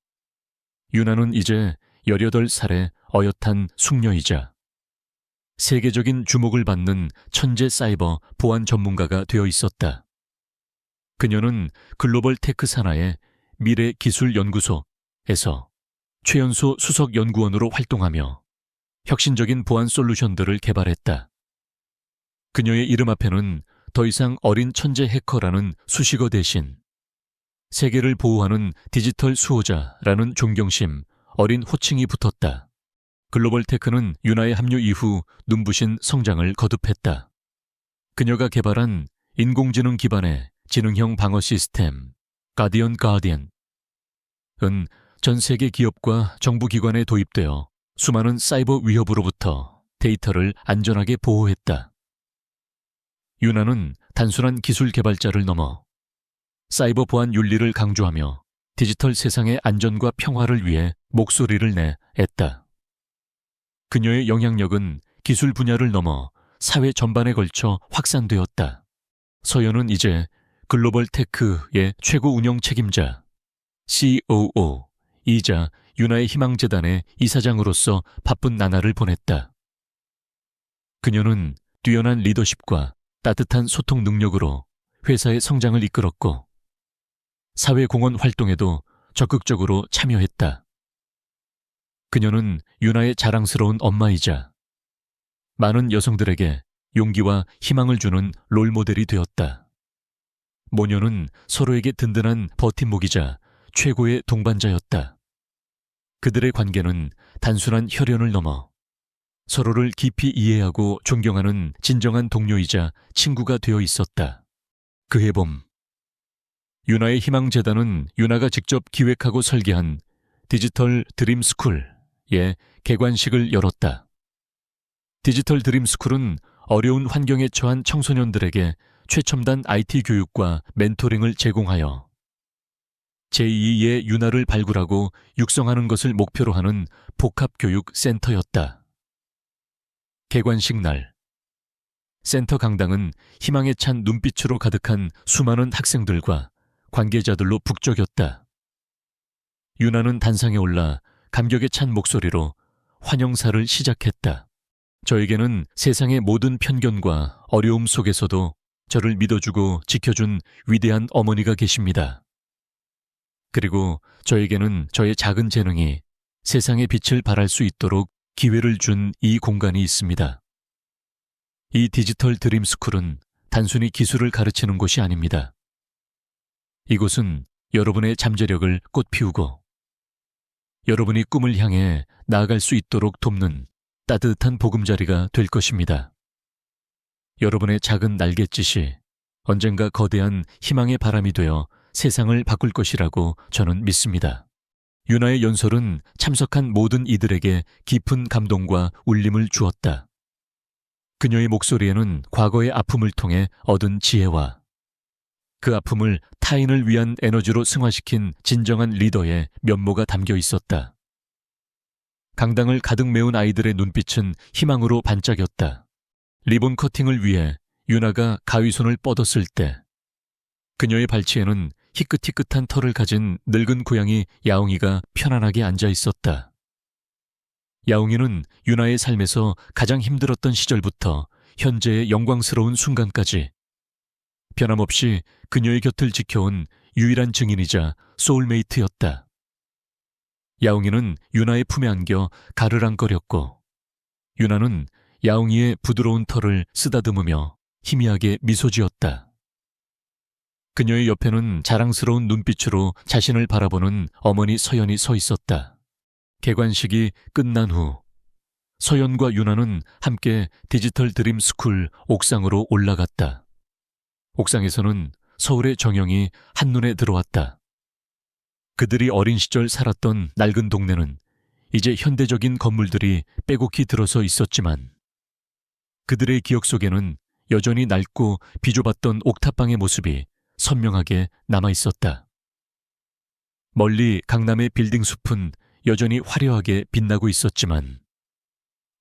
유나는 이제 18살의 어엿한 숙녀이자 세계적인 주목을 받는 천재 사이버 보안 전문가가 되어 있었다. 그녀는 글로벌 테크 산하의 미래기술연구소에서 최연소 수석 연구원으로 활동하며 혁신적인 보안 솔루션들을 개발했다. 그녀의 이름 앞에는 더 이상 어린 천재 해커라는 수식어 대신 세계를 보호하는 디지털 수호자라는 존경심, 어린 호칭이 붙었다. 글로벌 테크는 유나의 합류 이후 눈부신 성장을 거듭했다. 그녀가 개발한 인공지능 기반의 지능형 방어 시스템 가디언은 전 세계 기업과 정부기관에 도입되어 수많은 사이버 위협으로부터 데이터를 안전하게 보호했다. 유나는 단순한 기술 개발자를 넘어 사이버 보안 윤리를 강조하며 디지털 세상의 안전과 평화를 위해 목소리를 내 애다. 그녀의 영향력은 기술 분야를 넘어 사회 전반에 걸쳐 확산되었다. 서연은 이제 글로벌 테크의 최고 운영 책임자, COO이자 유나의 희망재단의 이사장으로서 바쁜 나날을 보냈다. 그녀는 뛰어난 리더십과 따뜻한 소통 능력으로 회사의 성장을 이끌었고 사회공헌 활동에도 적극적으로 참여했다. 그녀는 유나의 자랑스러운 엄마이자 많은 여성들에게 용기와 희망을 주는 롤모델이 되었다. 모녀는 서로에게 든든한 버팀목이자 최고의 동반자였다. 그들의 관계는 단순한 혈연을 넘어 서로를 깊이 이해하고 존경하는 진정한 동료이자 친구가 되어 있었다. 그해 봄, 유나의 희망재단은 유나가 직접 기획하고 설계한 디지털 드림스쿨의 개관식을 열었다. 디지털 드림스쿨은 어려운 환경에 처한 청소년들에게 최첨단 IT 교육과 멘토링을 제공하여 제2의 윤아를 발굴하고 육성하는 것을 목표로 하는 복합교육센터였다. 개관식 날, 센터 강당은 희망에 찬 눈빛으로 가득한 수많은 학생들과 관계자들로 북적였다. 윤아는 단상에 올라 감격에 찬 목소리로 환영사를 시작했다. 저에게는 세상의 모든 편견과 어려움 속에서도 저를 믿어주고 지켜준 위대한 어머니가 계십니다. 그리고 저에게는 저의 작은 재능이 세상의 빛을 발할 수 있도록 기회를 준 이 공간이 있습니다. 이 디지털 드림스쿨은 단순히 기술을 가르치는 곳이 아닙니다. 이곳은 여러분의 잠재력을 꽃피우고 여러분이 꿈을 향해 나아갈 수 있도록 돕는 따뜻한 보금자리가 될 것입니다. 여러분의 작은 날갯짓이 언젠가 거대한 희망의 바람이 되어 세상을 바꿀 것이라고 저는 믿습니다. 윤아의 연설은 참석한 모든 이들에게 깊은 감동과 울림을 주었다. 그녀의 목소리에는 과거의 아픔을 통해 얻은 지혜와 그 아픔을 타인을 위한 에너지로 승화시킨 진정한 리더의 면모가 담겨 있었다. 강당을 가득 메운 아이들의 눈빛은 희망으로 반짝였다. 리본 커팅을 위해 윤아가 가위손을 뻗었을 때 그녀의 발치에는 희끗희끗한 털을 가진 늙은 고양이 야옹이가 편안하게 앉아 있었다. 야옹이는 윤아의 삶에서 가장 힘들었던 시절부터 현재의 영광스러운 순간까지 변함없이 그녀의 곁을 지켜온 유일한 증인이자 소울메이트였다. 야옹이는 윤아의 품에 안겨 가르랑거렸고 윤아는 야옹이의 부드러운 털을 쓰다듬으며 희미하게 미소 지었다. 그녀의 옆에는 자랑스러운 눈빛으로 자신을 바라보는 어머니 서연이 서 있었다. 개관식이 끝난 후 서연과 윤아는 함께 디지털 드림 스쿨 옥상으로 올라갔다. 옥상에서는 서울의 정영이 한눈에 들어왔다. 그들이 어린 시절 살았던 낡은 동네는 이제 현대적인 건물들이 빼곡히 들어서 있었지만 그들의 기억 속에는 여전히 낡고 비좁았던 옥탑방의 모습이 선명하게 남아있었다. 멀리 강남의 빌딩 숲은 여전히 화려하게 빛나고 있었지만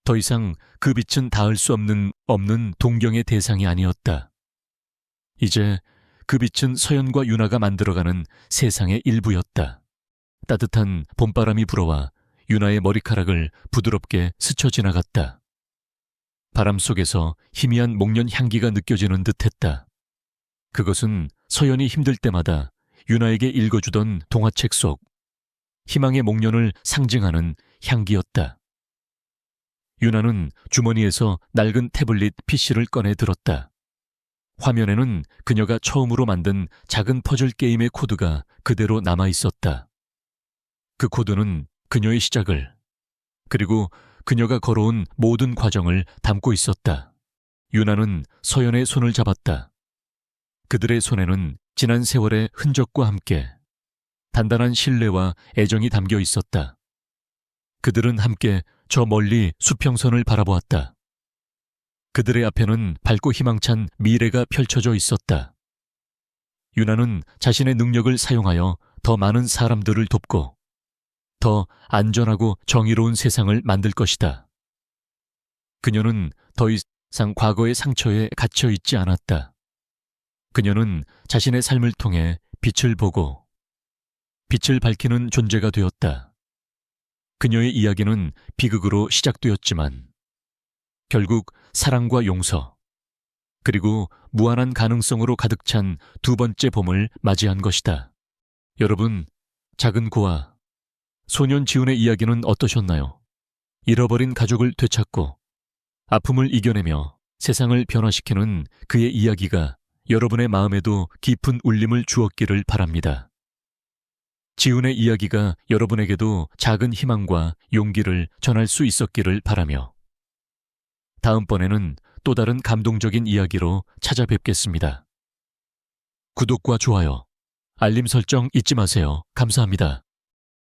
더 이상 그 빛은 닿을 수 없는 동경의 대상이 아니었다. 이제 그 빛은 서연과 윤아가 만들어가는 세상의 일부였다. 따뜻한 봄바람이 불어와 윤아의 머리카락을 부드럽게 스쳐 지나갔다. 바람 속에서 희미한 목련 향기가 느껴지는 듯했다. 그것은 서연이 힘들 때마다 윤아에게 읽어주던 동화책 속 희망의 목련을 상징하는 향기였다. 윤아는 주머니에서 낡은 태블릿 PC를 꺼내 들었다. 화면에는 그녀가 처음으로 만든 작은 퍼즐 게임의 코드가 그대로 남아 있었다. 그 코드는 그녀의 시작을, 그리고 그녀가 걸어온 모든 과정을 담고 있었다. 윤아는 서연의 손을 잡았다. 그들의 손에는 지난 세월의 흔적과 함께 단단한 신뢰와 애정이 담겨 있었다. 그들은 함께 저 멀리 수평선을 바라보았다. 그들의 앞에는 밝고 희망찬 미래가 펼쳐져 있었다. 윤아는 자신의 능력을 사용하여 더 많은 사람들을 돕고 더 안전하고 정의로운 세상을 만들 것이다. 그녀는 더 이상 과거의 상처에 갇혀 있지 않았다. 그녀는 자신의 삶을 통해 빛을 보고 빛을 밝히는 존재가 되었다. 그녀의 이야기는 비극으로 시작되었지만 결국 사랑과 용서, 그리고 무한한 가능성으로 가득 찬 두 번째 봄을 맞이한 것이다. 여러분, 작은 고아, 소년 지훈의 이야기는 어떠셨나요? 잃어버린 가족을 되찾고 아픔을 이겨내며 세상을 변화시키는 그의 이야기가 여러분의 마음에도 깊은 울림을 주었기를 바랍니다. 지훈의 이야기가 여러분에게도 작은 희망과 용기를 전할 수 있었기를 바라며 다음번에는 또 다른 감동적인 이야기로 찾아뵙겠습니다. 구독과 좋아요, 알림 설정 잊지 마세요. 감사합니다.